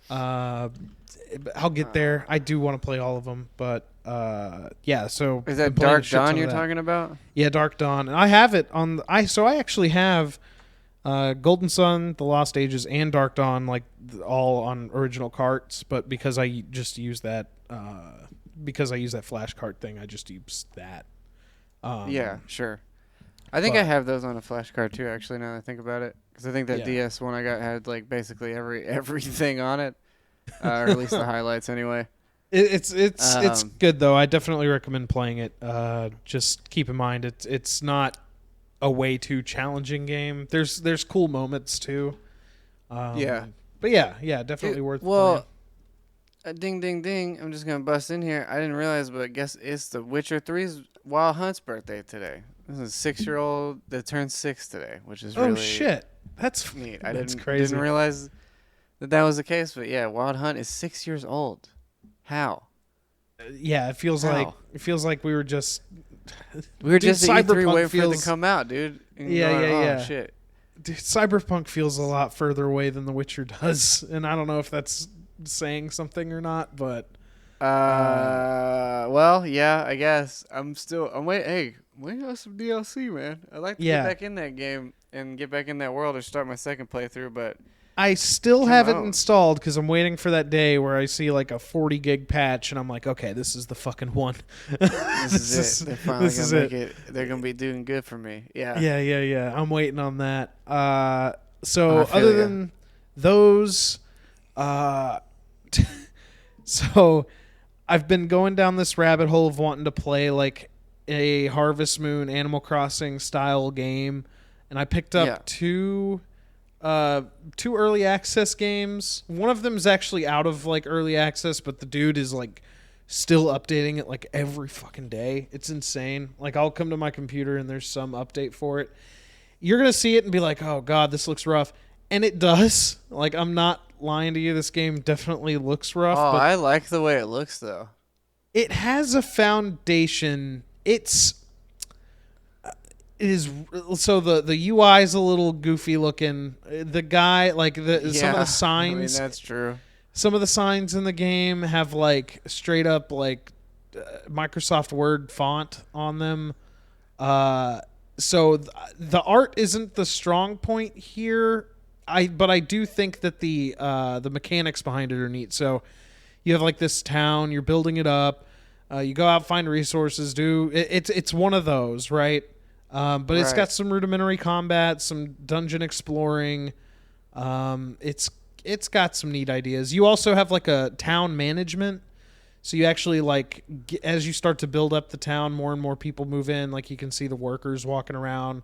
I'll get there. I do want to play all of them, but So is that Dark Dawn you're talking about? Yeah, Dark Dawn, and I have it on. I actually have Golden Sun, The Lost Ages, and Dark Dawn like all on original carts, but because I just use that because I use that flash cart thing, I just use that. Yeah, sure. I think I have those on a flash card too, actually, now that I think about it. Because I think that DS one I got had like basically everything on it, or at least the highlights anyway. It's good though. I definitely recommend playing it. Just keep in mind it's not a way too challenging game. There's cool moments too. Yeah. But yeah, definitely worth playing. Ding, ding, ding. I'm just going to bust in here. I didn't realize, but I guess it's the Witcher 3's Wild Hunt's birthday today. This is a 6-year-old that turned 6 today, which is really shit. That's neat. That's crazy. Didn't realize that was the case, but yeah, Wild Hunt is 6 years old. How? Yeah, it feels like we were just just at E3 waiting for it to come out, dude. Yeah. Shit. Dude, Cyberpunk feels a lot further away than The Witcher does, and I don't know if that's saying something or not, but well, yeah, I guess I'm waiting. Hey, waiting on some DLC, man. I'd like to get back in that game and get back in that world or start my second playthrough, but I still have it installed because I'm waiting for that day where I see like a 40 gig patch and I'm like, okay, this is the fucking one. This is it. They're finally gonna make it. They're gonna be doing good for me. Yeah. Yeah. I'm waiting on that. So other than those, so I've been going down this rabbit hole of wanting to play like a Harvest Moon Animal Crossing style game, and I picked up two early access games. One of them is actually out of like early access, but the dude is like still updating it like every fucking day. It's insane. Like I'll come to my computer and there's some update for it. You're going to see it and be like, "Oh god, this looks rough." And it does. Like I'm not lying to you, this game definitely looks rough. Oh, but I like the way it looks though. It has a foundation. It is so the UI is a little goofy looking. The guy some of the signs. I mean, that's true. Some of the signs in the game have like straight up like Microsoft Word font on them. So the art isn't the strong point here. But I do think that the mechanics behind it are neat. So you have like this town, you're building it up. You go out, find resources. It's one of those, right? But it's got some rudimentary combat, some dungeon exploring. It's got some neat ideas. You also have like a town management. So you actually like as you start to build up the town, more and more people move in. Like you can see the workers walking around.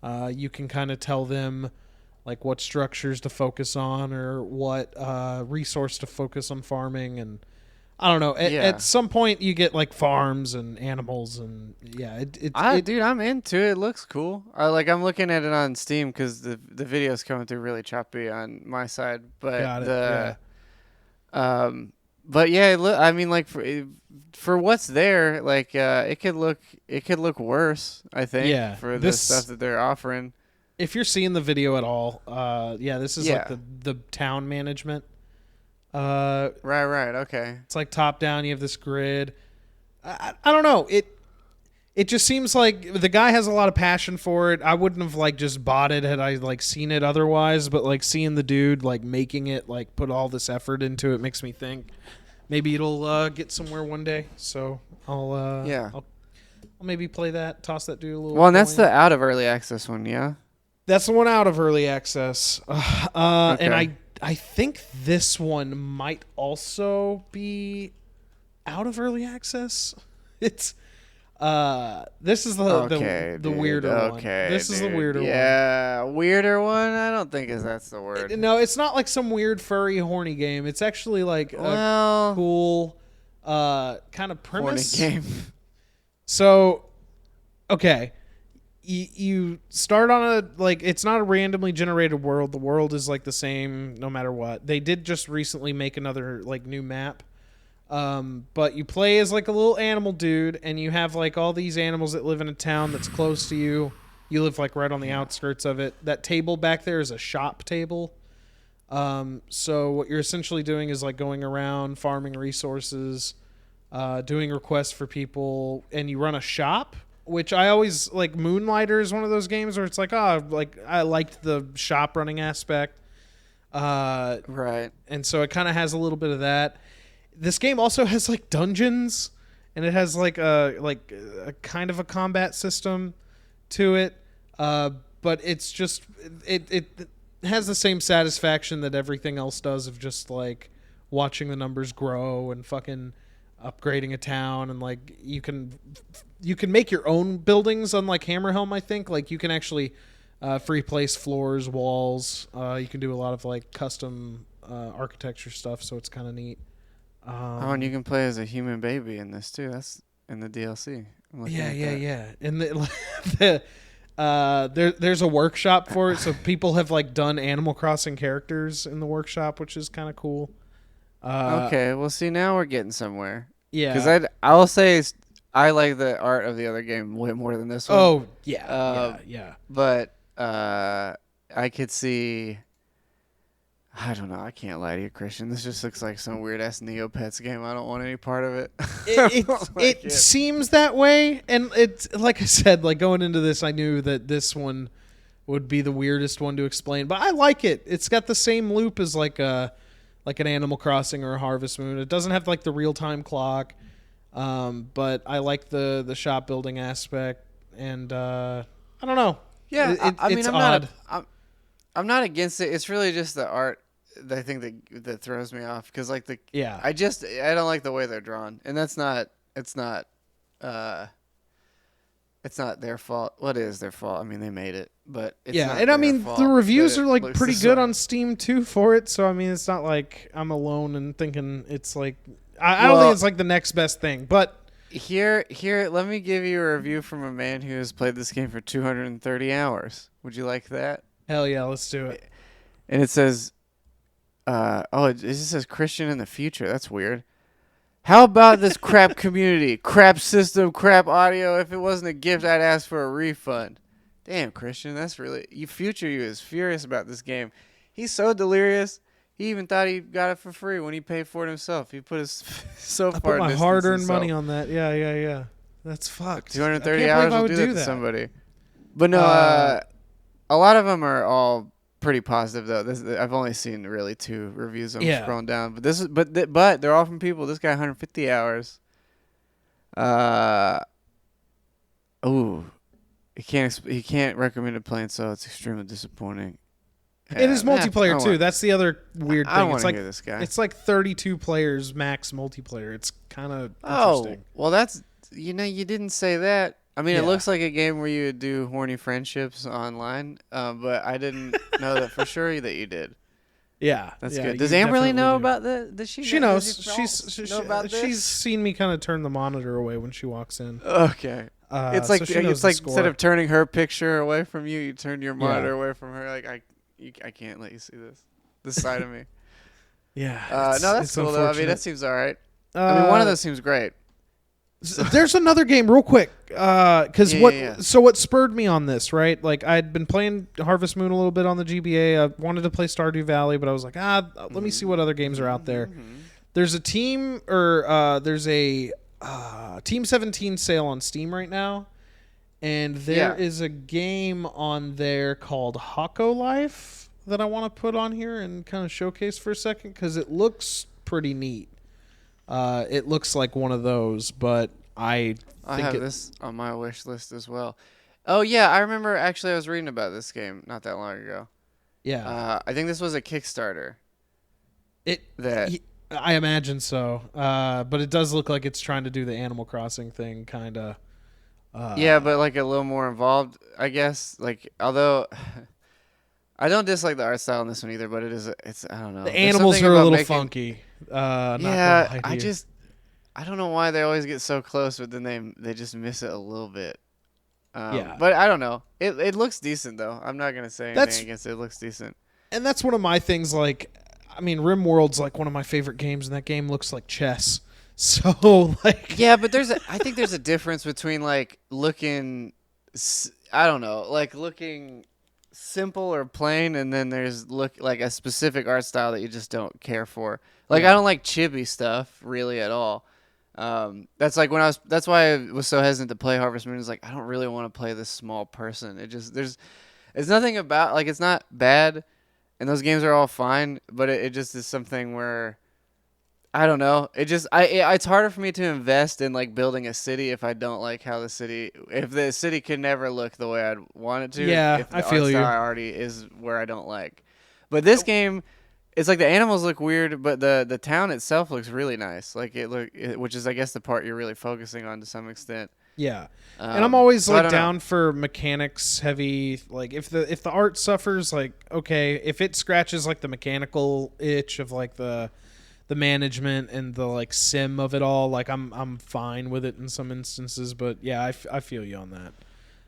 You can kind of tell them like what structures to focus on or what resource to focus on farming. And I don't know. At some point you get like farms and animals and dude, I'm into it. It looks cool. I'm looking at it on Steam because the video's coming through really choppy on my side. But but yeah, I mean, like for what's there, like it could look worse. I think for the stuff that they're offering. If you're seeing the video at all, this is like the town management. Right, okay. It's like top down. You have this grid. I don't know. It just seems like the guy has a lot of passion for it. I wouldn't have like just bought it had I like seen it otherwise, but like seeing the dude like making it, like put all this effort into it, makes me think maybe it'll get somewhere one day. So I'll maybe play that, toss that dude a little. Well, and that's the out of early access one, yeah. That's the one out of early access, and I think this one might also be out of early access. It's this is the weirder one. This is the weirder one. Yeah, weirder one. I don't think that's the word. No, it's not like some weird furry horny game. It's actually like a cool kind of premise. Horny game. So, okay. You start on it's not a randomly generated world. The world is like the same no matter what. They did just recently make another like new map. But you play as like a little animal dude and you have like all these animals that live in a town that's close to you. You live like right on the outskirts of it. That table back there is a shop table. So what you're essentially doing is like going around farming resources, doing requests for people, and you run a shop. Which I always like. Moonlighter is one of those games where it's like, I liked the shop running aspect, right? And so it kind of has a little bit of that. This game also has like dungeons, and it has like a kind of a combat system to it. But it's just it has the same satisfaction that everything else does of just like watching the numbers grow and fucking upgrading a town, and like you can make your own buildings, unlike Hammer Helm. I think like you can actually free place floors, walls. You can do a lot of like custom architecture stuff, so it's kind of neat. And you can play as a human baby in this too. That's in the DLC. Yeah. And there's a workshop for it, so people have like done Animal Crossing characters in the workshop, which is kind of cool. Okay, well, see, now we're getting somewhere. Yeah, because I will say I like the art of the other game way more than this one. Oh yeah. But I could see. I don't know. I can't lie to you, Christian. This just looks like some weird ass Neopets game. I don't want any part of it. It seems that way, and it's like I said, like going into this, I knew that this one would be the weirdest one to explain, but I like it. It's got the same loop as like an Animal Crossing or a Harvest Moon. It doesn't have like the real time clock, but I like the shop building aspect, and I don't know. Yeah, I mean, it's odd. I'm not against it. It's really just the art that I think that throws me off, because like I don't like the way they're drawn, and it's not their fault. What is their fault? I mean, they made it, but it's not and I mean the reviews are like pretty good on way. Steam too for it. So I mean, it's not like I'm alone and thinking it's like I don't think it's like the next best thing. But here, let me give you a review from a man who has played this game for 230 hours. Would you like that? Hell yeah, let's do it. And it says, it just says Christian in the future. That's weird. How about this crap community? Crap system, crap audio. If it wasn't a gift, I'd ask for a refund. Damn, Christian, that's really... You is furious about this game. He's so delirious, he even thought he got it for free when he paid for it himself. He put his so I far put my hard-earned money on that. Yeah. That's fucked. 230 hours will do that to somebody. But no, a lot of them are all pretty positive though. I've only seen really 2 reviews. I'm scrolling down, but they're all from people. This guy 150 hours. He can't recommend it playing, so it's extremely disappointing. It is multiplayer too. That's the other weird thing. I don't want to hear this guy. It's like 32 players max multiplayer. It's kind of interesting. Well, that's you didn't say that. I mean, it looks like a game where you would do horny friendships online, but I didn't know that for sure that you did. Yeah, that's good. Does Amberly know about the? Does she? She knows. She's seen me kind of turn the monitor away when she walks in. Okay. It's like so instead of turning her picture away from you, you turn your monitor away from her. Like I can't let you see this side of me. Yeah. No, that's cool though. I mean, that seems all right. I mean, one of those seems great. There's another game real quick, because So what spurred me on this, right? Like I'd been playing Harvest Moon a little bit on the GBA. I wanted to play Stardew Valley, but I was like, let me see what other games are out there. There's a Team Team 17 sale on Steam right now, and there is a game on there called Hako Life that I want to put on here and kind of showcase for a second because it looks pretty neat. It looks like one of those, but I have this on my wish list as well. Oh yeah, I remember actually I was reading about this game not that long ago. Yeah. I think this was a Kickstarter. I imagine so. But it does look like it's trying to do the Animal Crossing thing, kind of. Yeah, but like a little more involved, I guess. Like, although I don't dislike the art style in this one either, but it's I don't know. The animals are a little funky. I don't know why they always get so close, but then they just miss it a little bit. But I don't know. It looks decent though. I'm not gonna say anything against it. It looks decent. And that's one of my things. Like, I mean, RimWorld's like one of my favorite games, and that game looks like chess. So like, yeah, but I think there's a difference between like looking, I don't know, like looking simple or plain, and then there's like a specific art style that you just don't care for. Like I don't like chibi stuff really at all. That's why I was so hesitant to play Harvest Moon. Is like I don't really want to play this small person. It's nothing about like it's not bad, and those games are all fine. But it just is something where I don't know. It's harder for me to invest in like building a city if I don't like how the city could never look the way I'd want it to. Yeah, if the I feel art you. style already is where I don't like. But this game it's like the animals look weird, but the town itself looks really nice. Like which is I guess the part you're really focusing on to some extent. Yeah. And I'm always So I like don't down know. for mechanics heavy. Like if the art suffers, like okay, if it scratches like the mechanical itch of like the management and the like sim of it all, like I'm fine with it in some instances. But yeah, I feel you on that.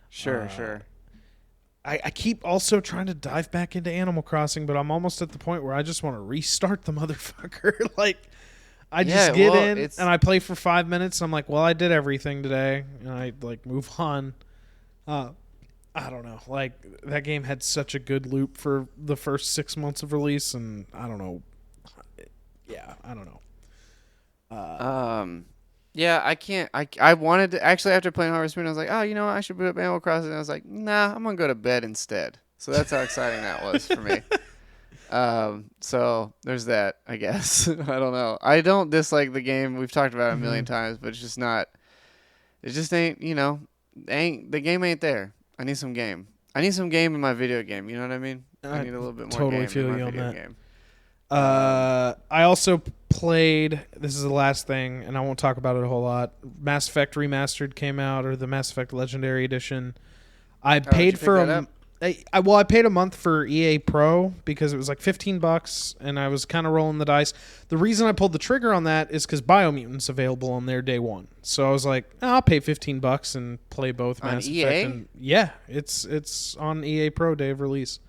Sure. I keep also trying to dive back into Animal Crossing, but I'm almost at the point where I just want to restart the motherfucker. Like I just get in and I play for 5 minutes. And I'm like, well, I did everything today, and I like move on. I don't know. Like that game had such a good loop for the first 6 months of release, and I don't know. Yeah, I don't know. Yeah, I can't. I wanted to actually after playing Harvest Moon, I was like, oh, you know what? I should boot up Animal Crossing. And I was like, nah, I'm gonna go to bed instead. So that's how exciting that was for me. So there's that. I guess I don't know. I don't dislike the game. We've talked about it a million times, but it's just not. It just ain't. The game ain't there. I need some game. I need some game in my video game. You know what I mean? I need a little bit more totally game feel in my you on video that. game. I also played. This is the last thing, and I won't talk about it a whole lot. Mass Effect Remastered came out, or the Mass Effect Legendary Edition. I paid for I paid a month for EA Pro because it was like $15, and I was kind of rolling the dice. The reason I pulled the trigger on that is because Biomutant's available on their day one. So I was like, I'll pay $15 and play both Mass EA? Effect. And yeah, it's on EA Pro day of release.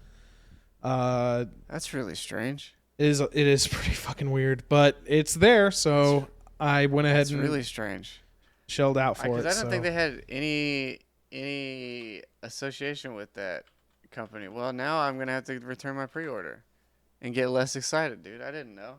That's really strange. It is pretty fucking weird, but it's there, so I went ahead and really strange. Shelled out for it. Because I don't think they had any association with that company. Well, now I'm gonna have to return my pre-order and get less excited, dude. I didn't know.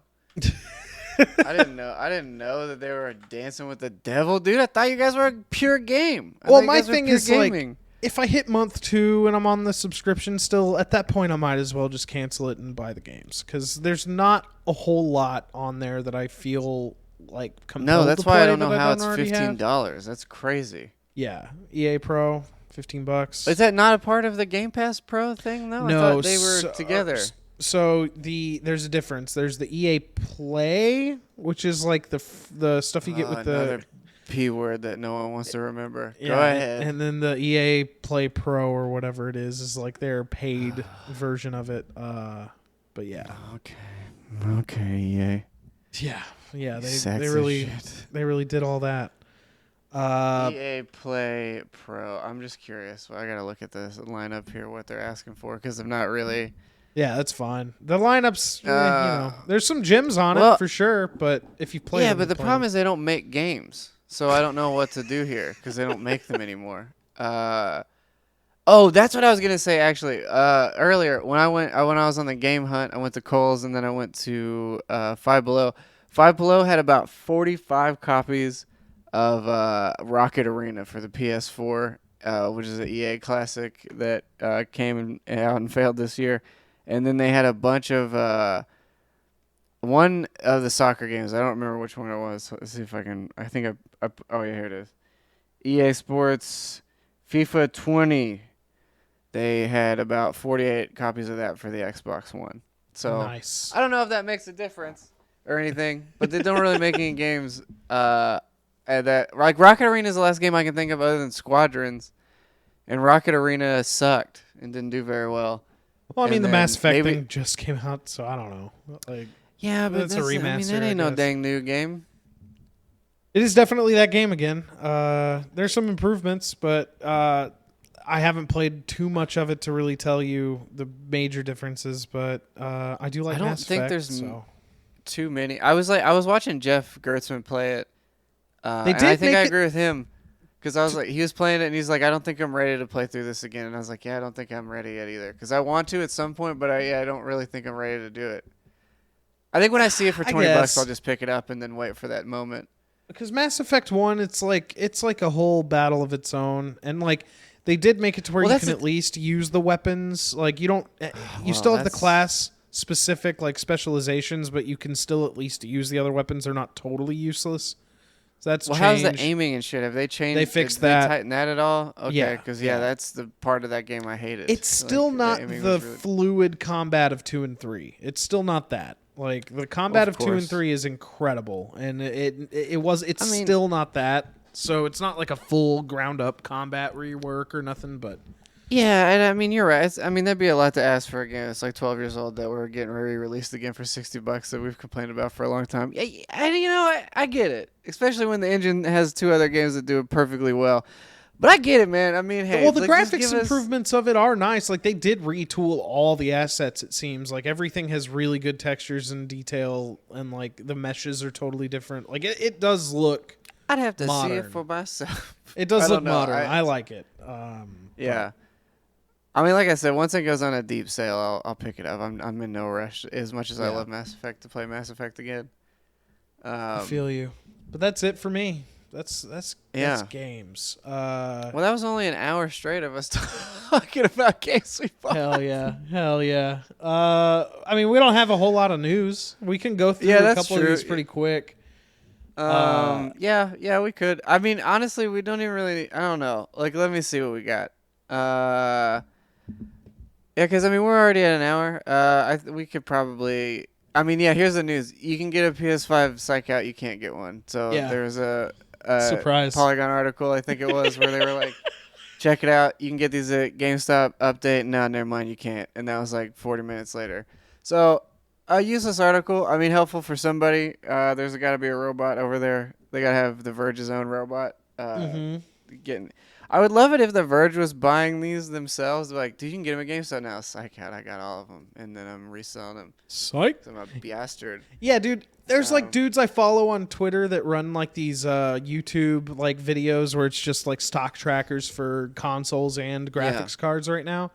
I didn't know that they were dancing with the devil, dude. I thought you guys were a pure game. Well, my thing is gaming. Like, if I hit month 2 and I'm on the subscription still, at that point I might as well just cancel it and buy the games because there's not a whole lot on there that I feel like compelled No, that's to why play I don't know that how I it's don't already have. $15. That's crazy. Yeah, EA Pro, $15. Is that not a part of the Game Pass Pro thing though? No, I thought they were together. So there's a difference. There's the EA Play, which is like the stuff you get with the P word that no one wants to remember. Yeah, Go ahead. And then the EA Play Pro or whatever it is like their paid version of it. But yeah. Okay, EA. Yeah. They really did all that. EA Play Pro. I'm just curious. Well, I gotta look at this lineup here. What they're asking for because I'm not really. Yeah, that's fine. The lineups, there's some gems on it for sure. But if you play, but the problem is they don't make games. So I don't know what to do here because they don't make them anymore. That's what I was gonna say actually. Earlier when I was on the game hunt, I went to Kohl's and then I went to Five Below. Five Below had about 45 copies of Rocket Arena for the PS4, which is an EA classic that came out and failed this year. And then they had a bunch of one of the soccer games. I don't remember which one it was. Let's see if I can. I think here it is. EA Sports FIFA 20. They had about 48 copies of that for the Xbox One. So nice. I don't know if that makes a difference or anything, but they don't really make any games. That like Rocket Arena is the last game I can think of other than Squadrons, and Rocket Arena sucked and didn't do very well. Well, I mean, the Mass Effect thing just came out, so I don't know. Like, yeah, but that's a remaster. I mean, that ain't no dang new game. It is definitely that game again. There's some improvements, but I haven't played too much of it to really tell you the major differences. But I do like Mass Effect. I don't think there's too many. I was watching Jeff Gertzman play it. I agree with him. Because I was like, he was playing it, and he's like, I don't think I'm ready to play through this again. And I was like, yeah, I don't think I'm ready yet either. Because I want to at some point, but I don't really think I'm ready to do it. I think when I see it for $20, I'll just pick it up and then wait for that moment. Because Mass Effect 1, it's like a whole battle of its own. And like they did make it to where you can at least use the weapons. Like you don't, you still have the class specific like specializations, but you can still at least use the other weapons. They're not totally useless. So that's well, changed. how's the aiming and shit? Have they changed? They fixed did that. They tighten that at all? Okay, Yeah, because yeah. that's the part of that game I hated. It's still not aiming the was really... fluid combat of 2 and 3. It's still not that. Like the combat of 2 and 3 is incredible, and it's still not that. So it's not like a full ground up combat rework or nothing, but yeah, and I mean you're right. I mean that'd be a lot to ask for a game. It's like 12 years old that we're getting re-released again for $60 that we've complained about for a long time. And I get it, especially when the engine has 2 other games that do it perfectly well. But I get it, man. I mean, hey. Well, the graphics improvements of it are nice. Like, they did retool all the assets, it seems. Like, everything has really good textures and detail, and, like, the meshes are totally different. Like, it does look I'd have to modern. see it for myself. It does look modern. I like it. Yeah. I mean, like I said, once it goes on a deep sale, I'll pick it up. I'm in no rush. As much as I love Mass Effect, to play Mass Effect again. I feel you. But that's it for me. That's games. Well, that was only an hour straight of us talking about games we bought. Hell yeah. I mean, we don't have a whole lot of news. We can go through a couple of these pretty quick. Yeah, we could. I mean, honestly, we don't even really. I don't know. Like, let me see what we got. Yeah, because I mean, we're already at an hour. We could probably. I mean, yeah. Here's the news. You can get a PS5 Psych Out. You can't get one. So there's a surprise Polygon article, I think it was, where they were like, check it out. You can get these at GameStop update. No, never mind. You can't. And that was like 40 minutes later. So a useless article. I mean, helpful for somebody. There's got to be a robot over there. They got to have the Verge's own robot. I would love it if the Verge was buying these themselves. Like, dude, you can get them at GameStop now. Psych out, I got all of them, and then I'm reselling them. Psych. I'm a bastard. Yeah, dude. There's like dudes I follow on Twitter that run like these YouTube like videos where it's just like stock trackers for consoles and graphics cards right now.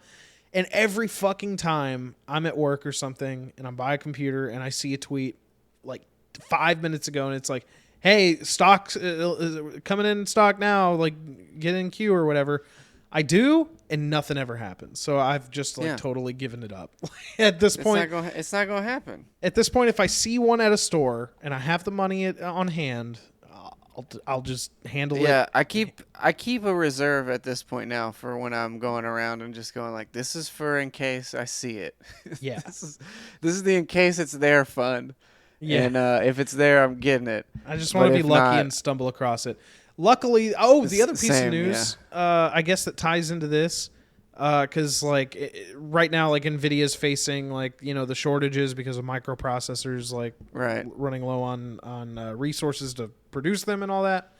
And every fucking time I'm at work or something and I'm by a computer and I see a tweet like 5 minutes ago and it's like, hey, stock's coming in stock now, like get in queue or whatever. I do, and nothing ever happens. So I've just like totally given it up. At this point, it's not gonna happen. At this point, if I see one at a store and I have the money on hand, I'll just handle it. Yeah, I keep a reserve at this point now for when I'm going around and just going like, this is for in case I see it. Yeah, this is the in case it's there fund. Yeah, and if it's there, I'm getting it. I just want to be lucky and stumble across it. Luckily, the other piece of news, I guess that ties into this, because like right now, like Nvidia's facing like the shortages because of microprocessors, like running low on resources to produce them and all that.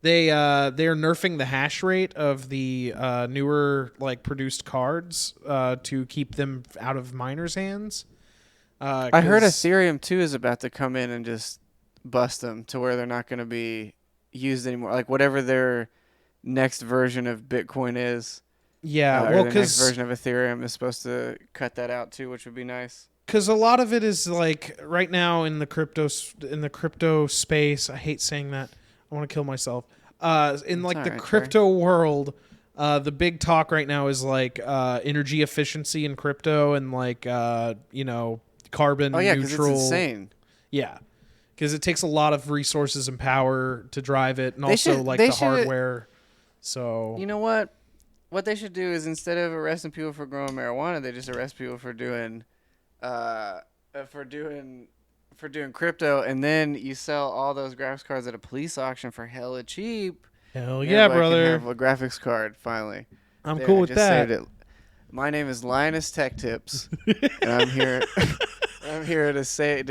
They're nerfing the hash rate of the newer like produced cards to keep them out of miners' hands. I heard Ethereum too is about to come in and just bust them to where they're not going to be used anymore. Like whatever their next version of Bitcoin is. Yeah, well, because the next version of Ethereum is supposed to cut that out too, which would be nice. Because a lot of it is like right now in the crypto space. I hate saying that. I want to kill myself. In like the crypto world, the big talk right now is like energy efficiency in crypto and like carbon neutral. Because it's insane. Yeah, because it takes a lot of resources and power to drive it, and also the hardware. So you know what? What they should do is instead of arresting people for growing marijuana, they just arrest people for doing crypto, and then you sell all those graphics cards at a police auction for hella cheap. Hell yeah, brother! Have a graphics card finally. I'm cool with that. My name is Linus Techtips, and I'm here. I'm here to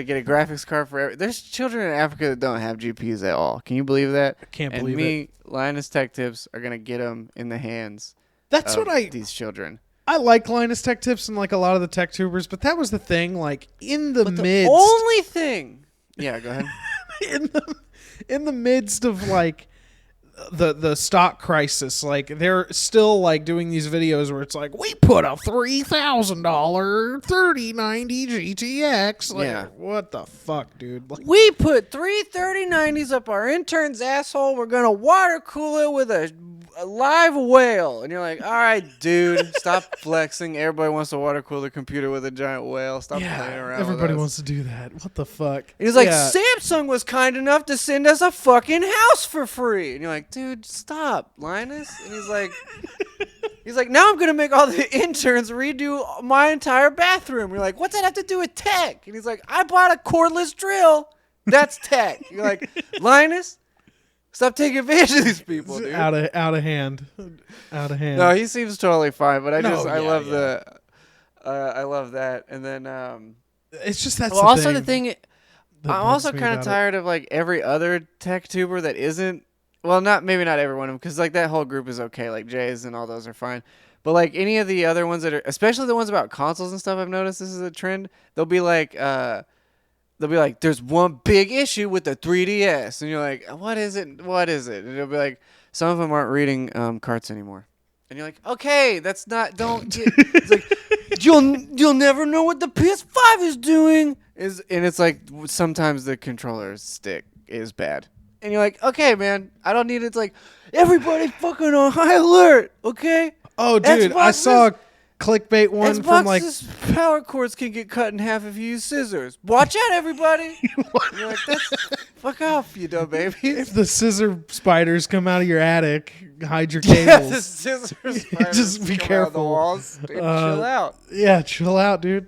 get a graphics card for there's children in Africa that don't have GPUs at all. Can you believe that? I can't believe it. And me, Linus Techtips, are gonna get them in the hands. That's of these children. I like Linus Tech Tips and like a lot of the tech tubers, but that was the thing. Like in the midst, the only thing. Yeah, go ahead. in the midst of like the stock crisis, like they're still like doing these videos where it's like we put a $3,000 3090 GTX. Like, what the fuck, dude? Like, we put 3 3090s up our intern's asshole. We're gonna water cool it with a a live whale. And you're like, all right, dude, stop flexing. Everybody wants a water cooler computer with a giant whale. Stop playing around everybody with us. wants to do that. What the fuck? And he's like, Samsung was kind enough to send us a fucking house for free. And you're like, dude, stop, Linus. And he's like, now I'm going to make all the interns redo my entire bathroom. You're like, what's that have to do with tech? And he's like, I bought a cordless drill. That's tech. You're like, Linus, stop taking advantage of these people, dude. Out of hand. No, he seems totally fine, but I love I love that. And then it's just that's also the thing. I'm also kind of tired of like every other tech tuber that isn't. Well, maybe not every one of them, because like that whole group is okay. Like Jay's and all those are fine. But like any of the other ones that are, especially the ones about consoles and stuff, I've noticed this is a trend. They'll be like, there's one big issue with the 3DS, and you're like, what is it? What is it? And it'll be like, some of them aren't reading carts anymore, and you're like, okay, that's not. Don't. It's like you'll never know what the PS5 is doing. And it's like sometimes the controller stick is bad. And you're like, okay, man, I don't need it. It's like, everybody fucking on high alert, okay? Oh, dude, I saw a clickbait one from like... Xbox's power cords can get cut in half if you use scissors. Watch out, everybody. You're like, fuck off, you dumb baby. If the scissor spiders come out of your attic, hide your cables. Yeah, the scissor spiders just be careful. Out of the walls. Dude, chill out. Yeah, chill out, dude.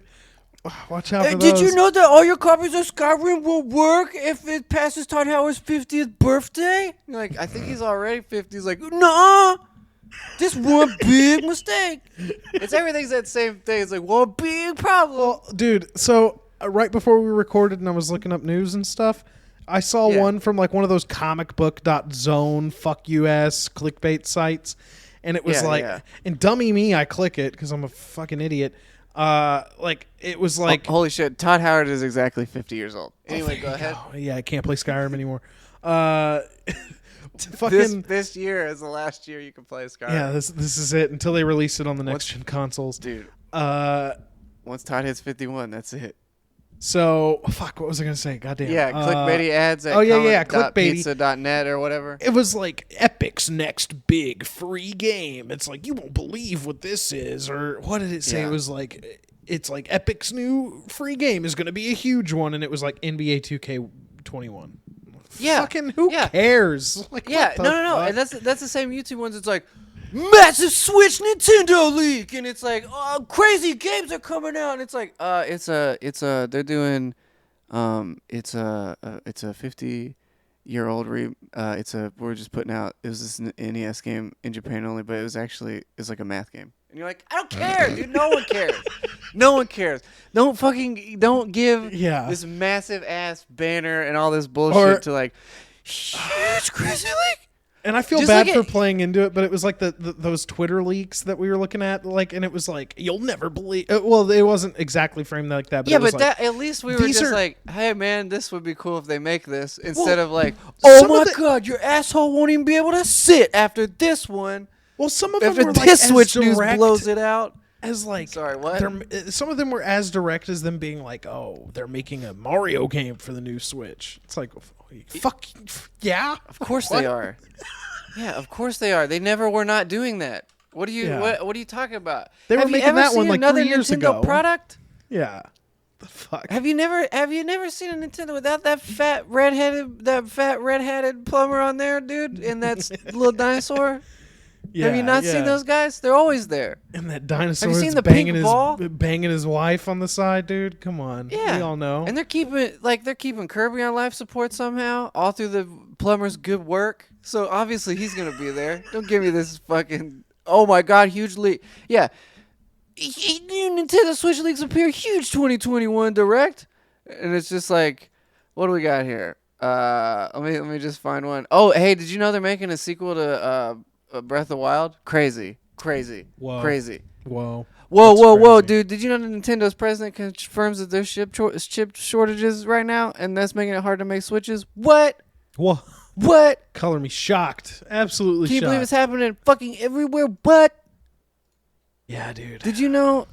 Watch out for those. Did you know that all your copies of Skyrim will work if it passes Todd Howard's 50th birthday? You're like, I think he's already 50. He's like, nah, just one big mistake. It's everything's that same thing. It's like one big problem. Well, dude, so right before we recorded and I was looking up news and stuff, I saw one from like one of those comicbook.zone fuck US clickbait sites, and it was and dummy me, I click it because I'm a fucking idiot. Like it was like holy shit, Todd Howard is exactly 50 years old. Anyway, go ahead. Yeah, I can't play Skyrim anymore. Fucking this year is the last year you can play Skyrim. Yeah, this is it until they release it on the next gen consoles, dude. Once Todd hits 51, that's it. So fuck, what was I gonna say? Goddamn. Yeah, clickbaity ads at clickpizza.net or whatever. It was like Epic's next big free game. It's like, you won't believe what this is, or what did it say? It was like, it's like Epic's new free game is gonna be a huge one, and it was like NBA 2K21. Yeah, fucking who cares? Like, no. And that's the same YouTube ones. It's like massive Switch Nintendo leak, and it's like, oh, crazy games are coming out, and it's like, they're doing, it's a 50-year-old we're just putting out. It was this NES game in Japan only, but it's like a math game, and you're like, I don't care, dude. No one cares. No one cares. Don't give this massive ass banner and all this bullshit to like huge crazy leak. And I feel bad for playing into it, but it was like those Twitter leaks that we were looking at, like, and it was like, you'll never believe. Well, it wasn't exactly framed like that. But yeah, it was but like, at least we were just like, hey man, this would be cool if they make this, instead of like, oh my god, your asshole won't even be able to sit after this one. Well, some of them after were this like Switch news blows it out. As like, sorry, what? Some of them were as direct as them being like, oh, they're making a Mario game for the new Switch. It's like, fuck yeah, of course they are. Yeah, of course they are. They never were not doing that. What are you talking about? They were making that one like 3 years ago. Nintendo product? Yeah. The fuck. Have you never seen a Nintendo without that fat red-headed plumber on there, dude? And that little dinosaur? Yeah, have you not seen those guys? They're always there. And that dinosaur is banging his wife on the side, dude. Come on. Yeah. We all know. And they're keeping Kirby on life support somehow, all through the plumber's good work. So obviously he's gonna be there. Don't give me this fucking, oh my god, huge leak. Yeah. Nintendo Switch leaks appear huge 2021 Direct. And it's just like, what do we got here? Let me just find one. Oh, hey, did you know they're making a sequel to Breath of the Wild? Crazy. Whoa. Crazy. Whoa, dude. Did you know that Nintendo's president confirms that there's chip shortages right now, and that's making it hard to make Switches? What? Color me shocked. Absolutely shocked. Can you believe it's happening fucking everywhere? What? Yeah, dude. Did you know?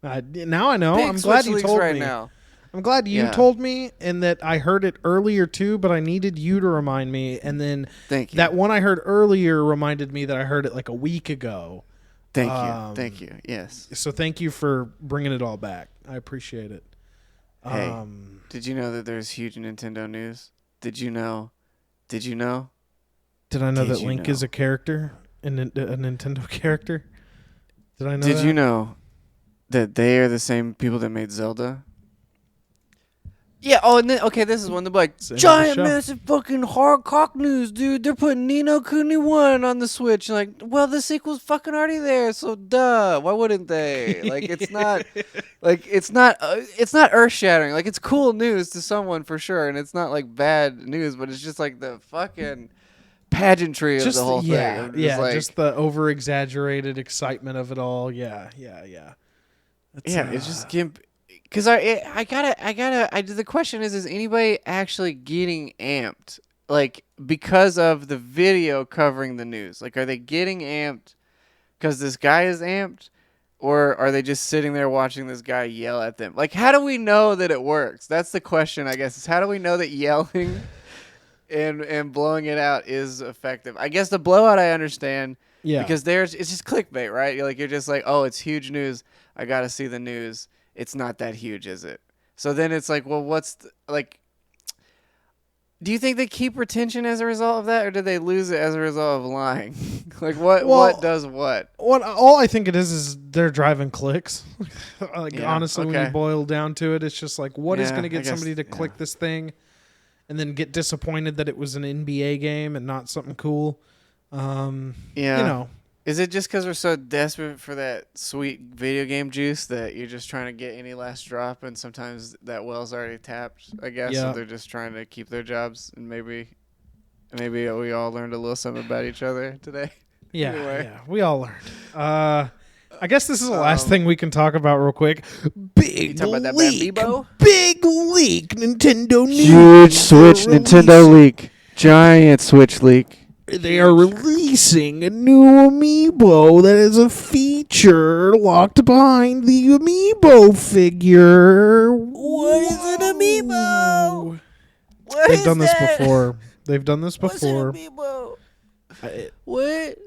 Now I know. Big I'm glad Switch you told right me. Now. I'm glad you told me, and that I heard it earlier too, but I needed you to remind me. And then that one I heard earlier reminded me that I heard it like a week ago. Thank you. Yes. So thank you for bringing it all back. I appreciate it. Hey, did you know that there's huge Nintendo news? Did you know? Did I know that Link is a character, a Nintendo character? Did I know Did that? you know that they are the same people that made Zelda? Yeah. Oh, and then this is one they're like giant, massive, fucking hard cock news, dude. They're putting Nino Kuni 1 on the Switch. Like, well, the sequel's fucking already there, so duh. Why wouldn't they? Like, it's not, it's not earth shattering. Like, it's cool news to someone for sure, and it's not like bad news, but it's just like the fucking pageantry of the whole thing. Just the over exaggerated excitement of it all. Yeah. It's just gimp. Because the question is anybody actually getting amped? Like, because of the video covering the news? Like, are they getting amped because this guy is amped? Or are they just sitting there watching this guy yell at them? Like, how do we know that it works? That's the question, I guess, is how do we know that yelling and blowing it out is effective? I guess the blowout I understand. Yeah. Because it's just clickbait, right? You're just like, oh, it's huge news. I got to see the news. It's not that huge, is it? So then it's like, well, do you think they keep retention as a result of that, or do they lose it as a result of lying? Like, what does what? All I think it is they're driving clicks. Honestly, when you boil down to it, it's just like, what is going to get somebody to click this thing and then get disappointed that it was an NBA game and not something cool? Is it just because we're so desperate for that sweet video game juice that you're just trying to get any last drop, and sometimes that well's already tapped, I guess, so they're just trying to keep their jobs, and maybe we all learned a little something about each other today. Yeah, anyway. We all learned. I guess this is the last thing we can talk about real quick. Big leak. About that Amiibo? Big leak. Nintendo news. Huge Switch Nintendo leak. Giant Switch leak. They are releasing a new Amiibo that is a feature locked behind the Amiibo figure. What is an Amiibo? They've done this before. What's an Amiibo? What?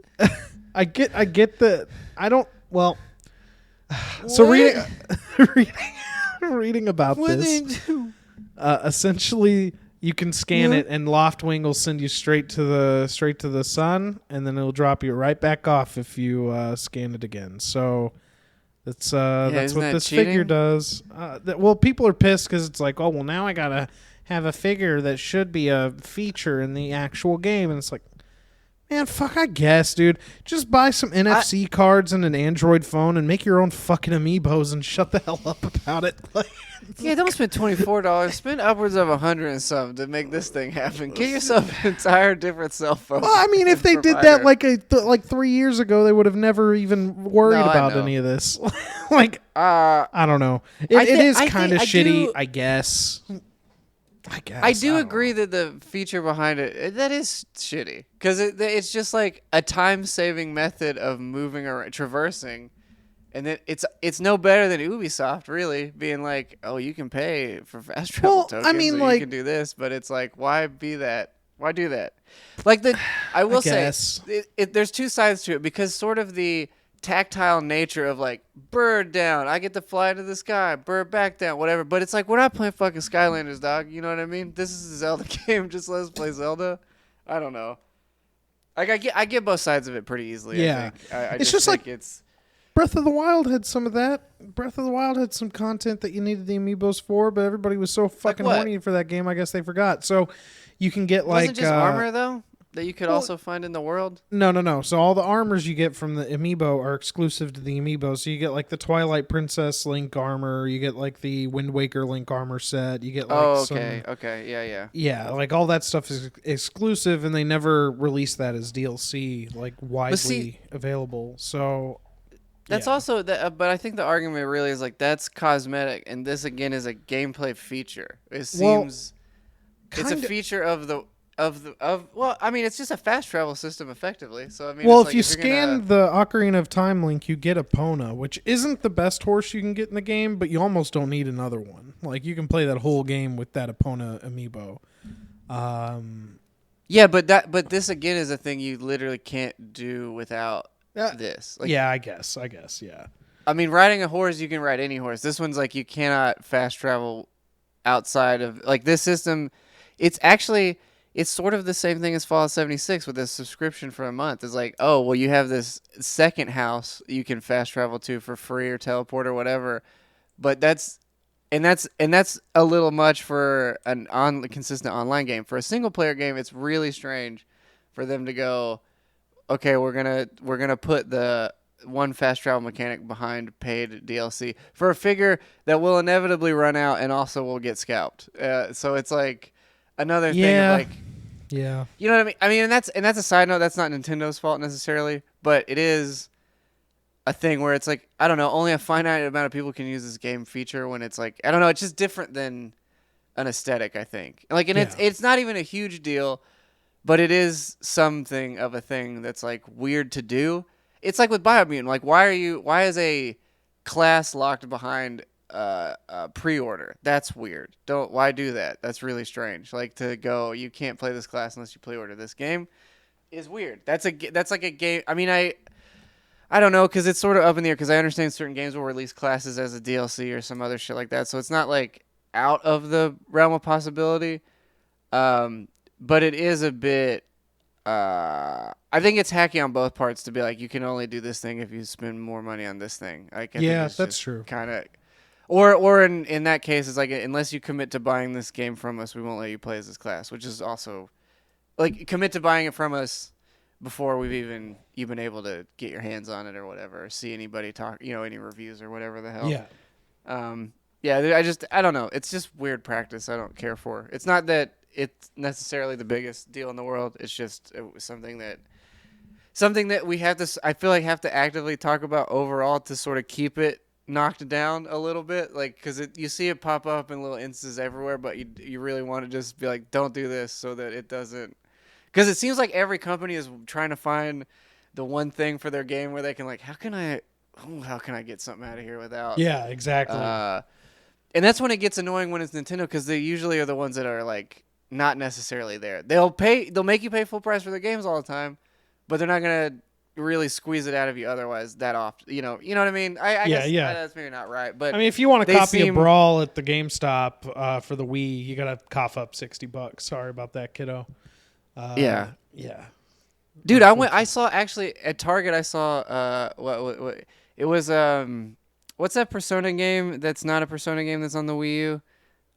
I get the. I don't. Well. So reading about what this. Essentially, you can scan it, and Loftwing will send you straight to the sun, and then it'll drop you right back off if you scan it again. So that's what this figure does. People are pissed because it's like, oh well, now I gotta have a figure that should be a feature in the actual game, and it's like, man, fuck, I guess, dude. Just buy some NFC cards and an Android phone and make your own fucking Amiibos and shut the hell up about it. Yeah, don't spend $24. Spend upwards of $100 and something to make this thing happen. Get yourself an entire different cell phone. Well, I mean, if they did that like 3 years ago, they would have never even worried about any of this. I don't know. It is kind of shitty, I guess. I do agree that the feature behind it, that is shitty. Because it's just like a time-saving method of moving or traversing. And then it's no better than Ubisoft, really, being like, oh, you can pay for fast travel tokens, I mean, you can do this. But it's like, why be that? Why do that? Like, I will say, there's two sides to it. Because sort of the tactile nature of like, bird down, I get to fly into the sky, bird back down, whatever. But it's like, we're not playing fucking Skylanders, dog. You know what I mean? This is a Zelda game. Just let us play Zelda. I don't know. Like, I get both sides of it pretty easily. Yeah. I just think it's... Breath of the Wild had some of that. Breath of the Wild had some content that you needed the Amiibos for, but everybody was so fucking horny for that game, I guess they forgot. So you can get Wasn't just armor, though, that you could also find in the world? No. So all the armors you get from the Amiibo are exclusive to the Amiibo. So you get like the Twilight Princess Link armor. You get like the Wind Waker Link armor set. You get like yeah. Yeah, like all that stuff is exclusive, and they never release that as DLC, like widely available. So... That's also that, but I think the argument really is like that's cosmetic, and this again is a gameplay feature. It seems it's a feature of well, I mean, it's just a fast travel system, effectively. So I mean, Well, it's if like you you're scan the Ocarina of Time link, you get Epona, which isn't the best horse you can get in the game, but you almost don't need another one. Like you can play that whole game with that Epona amiibo. Yeah, but this again is a thing you literally can't do without this. Like, yeah, I guess, yeah. I mean, riding a horse, you can ride any horse. This one's like you cannot fast travel outside of like this system. It's sort of the same thing as Fallout 76 with this subscription for a month. It's like, oh, well, you have this second house you can fast travel to for free or teleport or whatever. But that's a little much for an consistent online game. For a single player game, it's really strange for them to go, okay, we're gonna put the one fast travel mechanic behind paid DLC for a figure that will inevitably run out and also will get scalped. So it's like another thing of like, yeah, you know what I mean? I mean, and that's a side note. That's not Nintendo's fault necessarily, but it is a thing where it's like, I don't know, only a finite amount of people can use this game feature when it's like, I don't know, it's just different than an aesthetic, I think. Like, and it's not even a huge deal, but it is something of a thing that's like weird to do. It's like with Biomutant. Like, why is a class locked behind pre-order? That's weird. Why do that? That's really strange. Like to go, you can't play this class unless you pre-order this game is weird. That's like a game. I mean, I don't know, because it's sort of up in the air, because I understand certain games will release classes as a DLC or some other shit like that. So it's not like out of the realm of possibility. But it is a bit. I think it's hacky on both parts to be like, you can only do this thing if you spend more money on this thing. Like, yeah, that's true. Kind of, or in that case, it's like, unless you commit to buying this game from us, we won't let you play as this class, which is also like commit to buying it from us before you've been able to get your hands on it or whatever, or see anybody talk, any reviews or whatever the hell. Yeah. Yeah, I don't know. It's just weird practice I don't care for. It's not that it's necessarily the biggest deal in the world. It's just something that we have to, I feel like, have to actively talk about overall to sort of keep it knocked down a little bit. Like, because you see it pop up in little instances everywhere, but you really want to just be like, don't do this, so that it doesn't. Because it seems like every company is trying to find the one thing for their game where they can, like, how can I get something out of here without. Yeah, exactly. And that's when it gets annoying when it's Nintendo, because they usually are the ones that are like not necessarily there. They'll make you pay full price for their games all the time, but they're not gonna really squeeze it out of you otherwise that often. You know what I mean? I guess that's maybe not right, but I mean, if you want to copy a Brawl at the GameStop for the Wii, you gotta cough up $60. Sorry about that, kiddo. Yeah. Dude, I saw actually at Target. I saw what it was. What's that Persona game that's not a Persona game that's on the Wii U?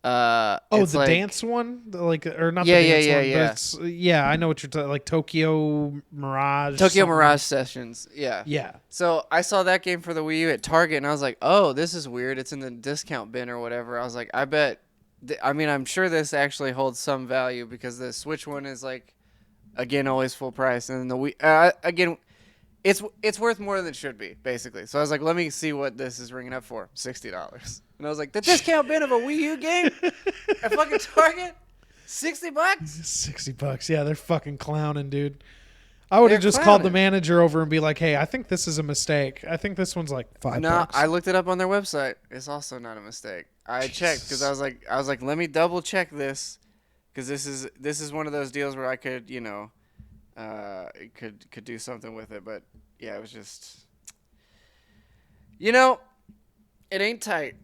The dance one, or not? Yeah, the dance one, yeah. But it's, yeah, I know what you're talking. Like Tokyo Mirage. Mirage Sessions. Yeah. Yeah. So I saw that game for the Wii U at Target, and I was like, oh, this is weird. It's in the discount bin or whatever. I was like, I bet. I mean, I'm sure this actually holds some value, because the Switch one is like, again, always full price, and then the Wii again. It's worth more than it should be, basically. So I was like, let me see what this is ringing up for. $60. And I was like, the discount bin of a Wii U game at fucking Target? $60? $60. Yeah, they're fucking clowning, dude. I would have just called the manager over and be like, hey, I think this is a mistake. I think this one's like $5. No, I looked it up on their website. It's also not a mistake. I checked, because I was like, let me double check this, because this is one of those deals where I could, could do something with it. But yeah, it was just, it ain't tight.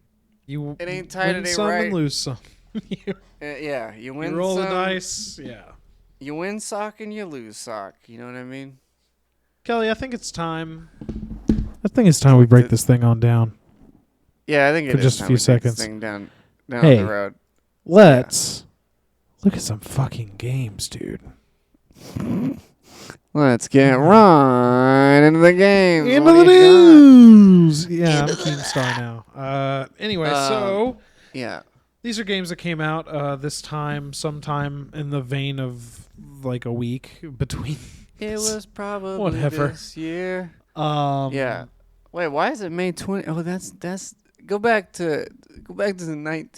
It ain't tight. It ain't some right. And lose some. Yeah, you win. You roll some, the dice. Yeah. You win sock and you lose sock. You know what I mean? Kelly, I think it's time. We break this thing on down. Yeah, I think it for is just a few seconds. This thing down hey, the road. Let's look at some fucking games, dude. Let's get right into the games. Into the news. Yeah, I'm a Keemstar now. Anyway, so yeah, these are games that came out this time, sometime in the vein of like a week between. It was probably this year. Yeah. Wait, why is it May 20? Oh, that's. Go back to the 19th.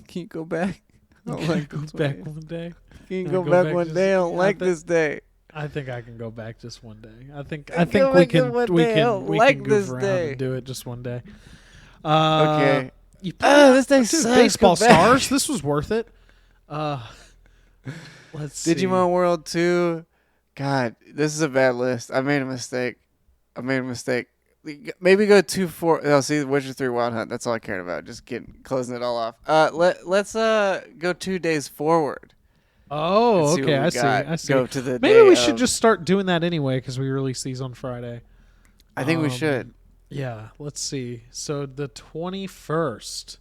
Can you go back? Go back one day. You can go back one day. I don't like this day. I think I can go back just one day. I think go we back can one we day. I can don't we like can this goof around day. and do it just one day. Okay. This day dude, sucks. Baseball Go back. Stars. This was worth it. Let's see. Digimon World 2. God, this is a bad list. I made a mistake. Maybe go 2-4. Oh, see, Witcher 3 Wild Hunt. That's all I cared about. Just closing it all off. Let's go 2 days forward. Oh, See what okay. we I see. got. I see. Go to the Maybe day we should of- just start doing that anyway because we release these on Friday. I think we should. Yeah. Let's see. So the 21st.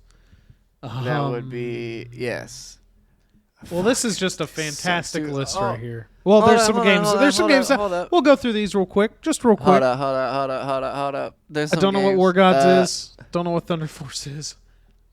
That would be yes. Well, this is just a fantastic dude. list Oh. right here. Well, Hold there's up, some hold up, games. hold There's up, some hold games. up, hold up. We'll go through these real quick. Just real quick. Hold up. There's I some don't know what games. War Gods is. Don't know what Thunder Force is.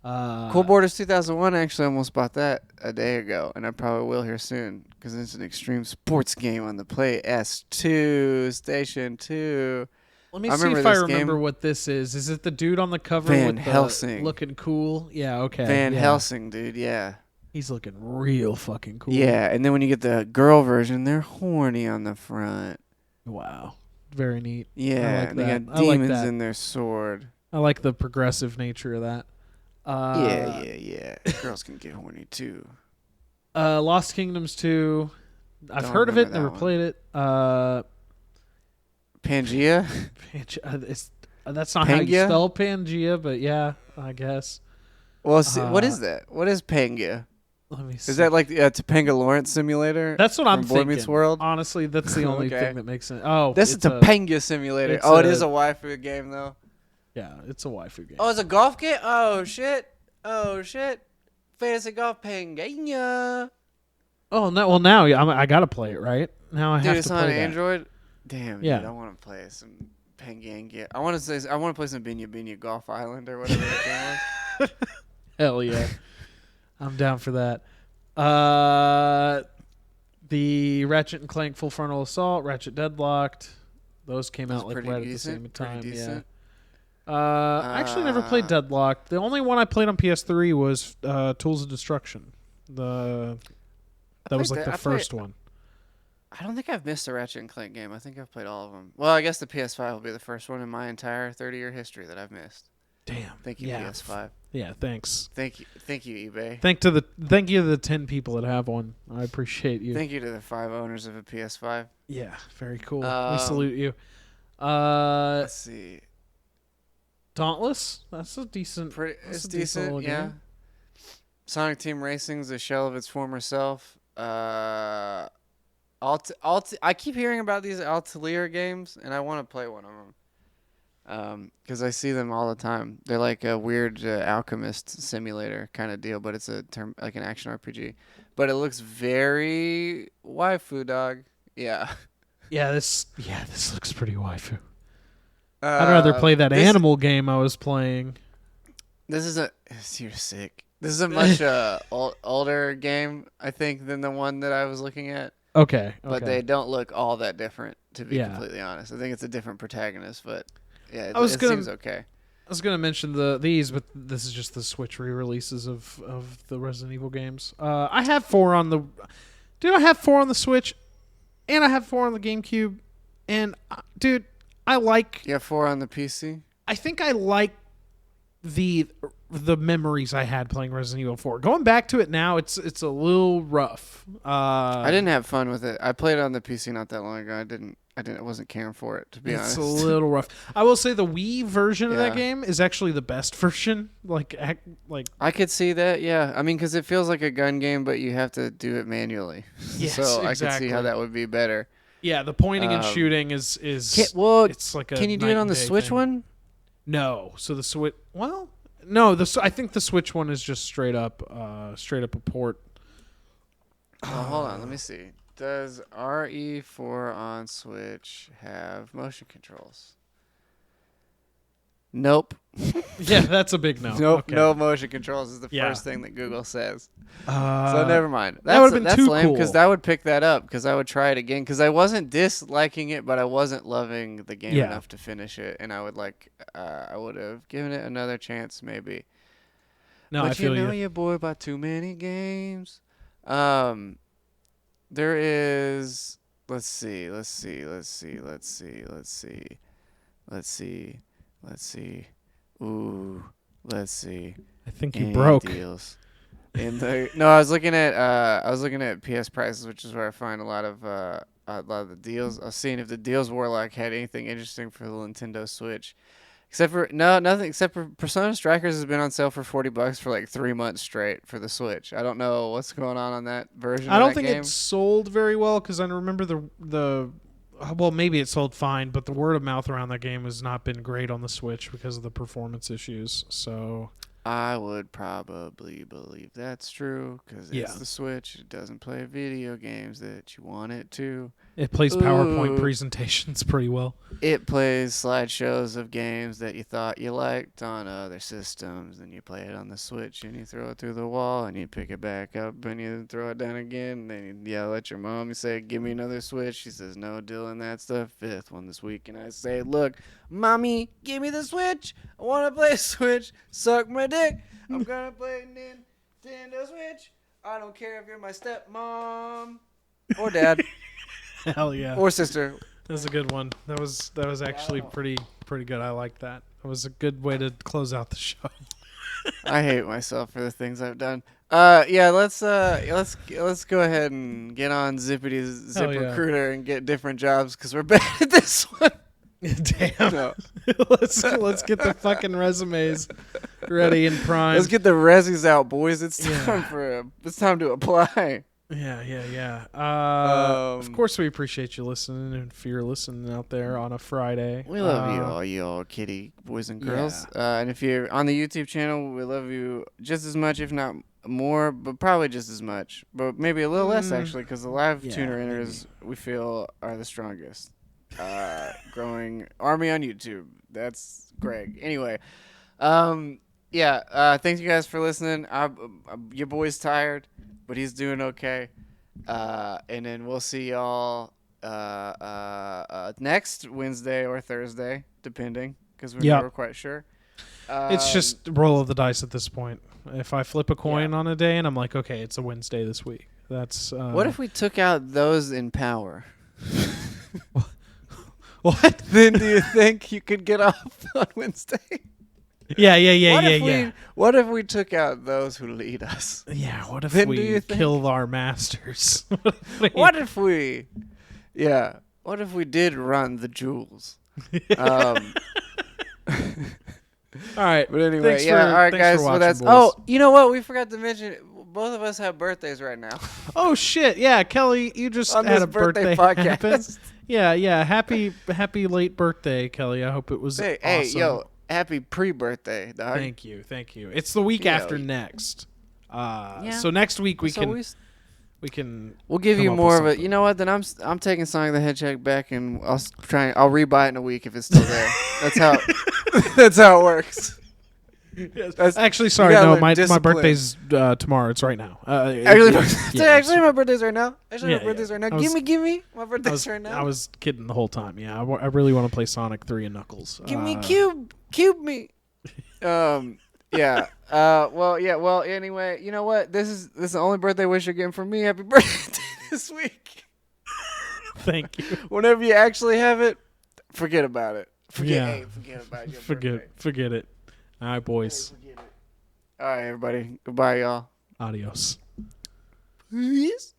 Cool Borders 2001. Actually, I almost bought that a day ago, and I probably will here soon because it's an extreme sports game on the Play S2 Station 2. Let me I see remember if I this remember game. what this is. Is it the dude on the cover Van with Helsing. the looking cool? Yeah, okay. Van yeah. Helsing, dude. Yeah. He's looking real fucking cool. Yeah, and then when you get the girl version, they're horny on the front. Wow. Very neat. Yeah, like and they that. got I like demons that. in their sword. I like the progressive nature of that. Yeah. Girls can get horny too. Lost Kingdoms 2. I've Don't heard of it, remember that never one. played it. Pangea? That's not how you Pangaea? spell Pangea, but yeah, I guess. Well, what is that? What is Pangea? Let me see. Is that like the Topanga Lawrence simulator? That's what I'm from Boy thinking. Meets World? Honestly, that's the only Okay. thing that makes sense. Oh, That's a it's Topanga simulator. it's Oh, it a- is a waifu game though. Yeah, it's a waifu game. Oh, it's a golf game. Oh shit. Fantasy golf Pangea. Oh no! Well, now I gotta play it, right? Now I Dude, have it's to on play that. Android. Damn, Yeah. dude, I want to play some Pangea. I want to play some Binya Binya Golf Island or whatever that game was. Hell yeah, I'm down for that. The Ratchet and Clank Full Frontal Assault, Ratchet Deadlocked, those came out like pretty right decent, at the same time. pretty decent. Yeah. I actually never played Deadlocked. The only one I played on PS3 was Tools of Destruction. That was like the first one. I don't think I've missed a Ratchet and Clank game. I think I've played all of them. Well, I guess the PS5 will be the first one in my entire 30-year history that I've missed. Damn. Thank you, Yeah. PS5. Yeah. Thanks. Thank you, eBay. Thank you to the 10 people that have one. I appreciate you. Thank you to the 5 owners of a PS5. Yeah. Very cool. We Um, salute you. Let's see. Dauntless. That's a decent. It's a decent, little yeah. game. Sonic Team Racing's a shell of its former self. I keep hearing about these Altair games, and I want to play one of them. Because I see them all the time. They're like a weird alchemist simulator kind of deal, but it's like an action RPG. But it looks very waifu, dog. Yeah. Yeah. This looks pretty waifu. I'd rather play that animal game I was playing. You're sick. This is a much older game, I think, than the one that I was looking at. Okay. But they don't look all that different, to be Yeah. completely honest. I think it's a different protagonist, but yeah, it gonna- seems okay. I was gonna mention these, but this is just the Switch re-releases of the Resident Evil games. I have 4 on the. Dude, I have 4 on the Switch, and I have 4 on the GameCube, and dude, I like. You have 4 on the PC? I think I like the memories I had playing Resident Evil 4. Going back to it now, it's a little rough. I didn't have fun with it. I played it on the PC not that long ago. I wasn't caring for it, to be It's honest. a little rough. I will say the Wii version of that Yeah. game is actually the best version. Like I could see that, yeah. I mean, because it feels like a gun game, but you have to do it manually. Yes, so I could exactly. see how that would be better. yeah, the pointing and shooting is Well, it's like a can you do night it on and the day Switch thing. one? No. So the Switch. Well, no. I think the Switch one is just straight up a port. Hold on, let me see. Does RE4 on Switch have motion controls? Nope. Yeah, that's a big no. Nope. Okay. No motion controls is the Yeah. first thing that Google says. So Uh, never mind. that would've been that's too lame cool. because that would pick that up because I would try it again because I wasn't disliking it, but I wasn't loving the game Yeah. enough to finish it, and I would I would have given it another chance maybe. No, But I feel you know you. your boy bought too many games. There is. Let's see. Ooh, let's see. I think you Any broke. deals. No, I was looking at PS prices, which is where I find a lot of the deals. I was seeing if the deals Warlock had anything interesting for the Nintendo Switch. Nothing except for Persona Strikers has been on sale for $40 for like 3 months straight for the Switch. I don't know what's going on that version. I don't of that think game. it sold very well because I remember well, maybe it sold fine, but the word of mouth around that game has not been great on the Switch because of the performance issues. So I would probably believe that's true because it's the Switch. It doesn't play video games that you want it to. It plays PowerPoint presentations pretty well. It plays slideshows of games that you thought you liked on other systems, and you play it on the Switch, and you throw it through the wall, and you pick it back up, and you throw it down again, and then you yell at your mom. You say, "Give me another Switch." She says, "No, Dylan, that's the 5th one this week." And I say, "Look, Mommy, give me the Switch. I want to play Switch. Suck my dick. I'm going to play Nintendo Switch. I don't care if you're my stepmom or dad." Hell yeah. Or sister. That was a good one. That was actually pretty good. I like that. It was a good way to close out the show. I hate myself for the things I've done. Let's go ahead and get on Zippity ZipRecruiter and get different jobs because we're bad at this one. Damn. No. let's get the fucking resumes ready and primed. Let's get the resumes out, boys. It's time to apply. Yeah. Of course, we appreciate you listening, and if you're listening out there on a Friday, we love you all kitty boys and girls. And if you're on the YouTube channel, we love you just as much, if not more, but probably just as much, but maybe a little less actually, because the live tuner inners we feel are the strongest. Growing army on YouTube. That's Greg. Anyway, thanks you guys for listening. Your boy's tired, but he's doing okay. And then we'll see y'all next Wednesday or Thursday, depending, because we're never quite sure. It's just roll of the dice at this point. If I flip a coin on a day and I'm like, okay, it's a Wednesday this week. That's what if we took out those in power? What? Then do you think you could get off on Wednesday? Yeah. What if we took out those who lead us? Yeah, what if then we kill our masters? What if we did run the jewels? All right. But anyway, all right, guys. So that's. Boys. Oh, you know what? We forgot to mention. Both of us have birthdays right now. Oh shit! Yeah, Kelly, you just had a birthday happen. Yeah. Happy late birthday, Kelly. I hope it was awesome. Hey, yo, happy pre-birthday, dog. Thank you. It's the week after next. So next week we'll give you more of it. You know what? Then I'm taking Sonic the Hedgehog back, and I'll rebuy it in a week if it's still there. That's how it works. Yes. Actually, sorry, no, my birthday's tomorrow. It's right now. Actually, my birthday's right now. My birthday's right now. Give me. My birthday's right now. I was kidding the whole time. Yeah, I really want to play Sonic 3 and Knuckles. Give me cube me. Well, anyway, you know what? This is the only birthday wish you're getting from me. Happy birthday this week. Thank you. Whenever you actually have it, forget about it. Forget about your birthday. Forget it. All right, boys. All right, everybody. Goodbye, y'all. Adios. Peace.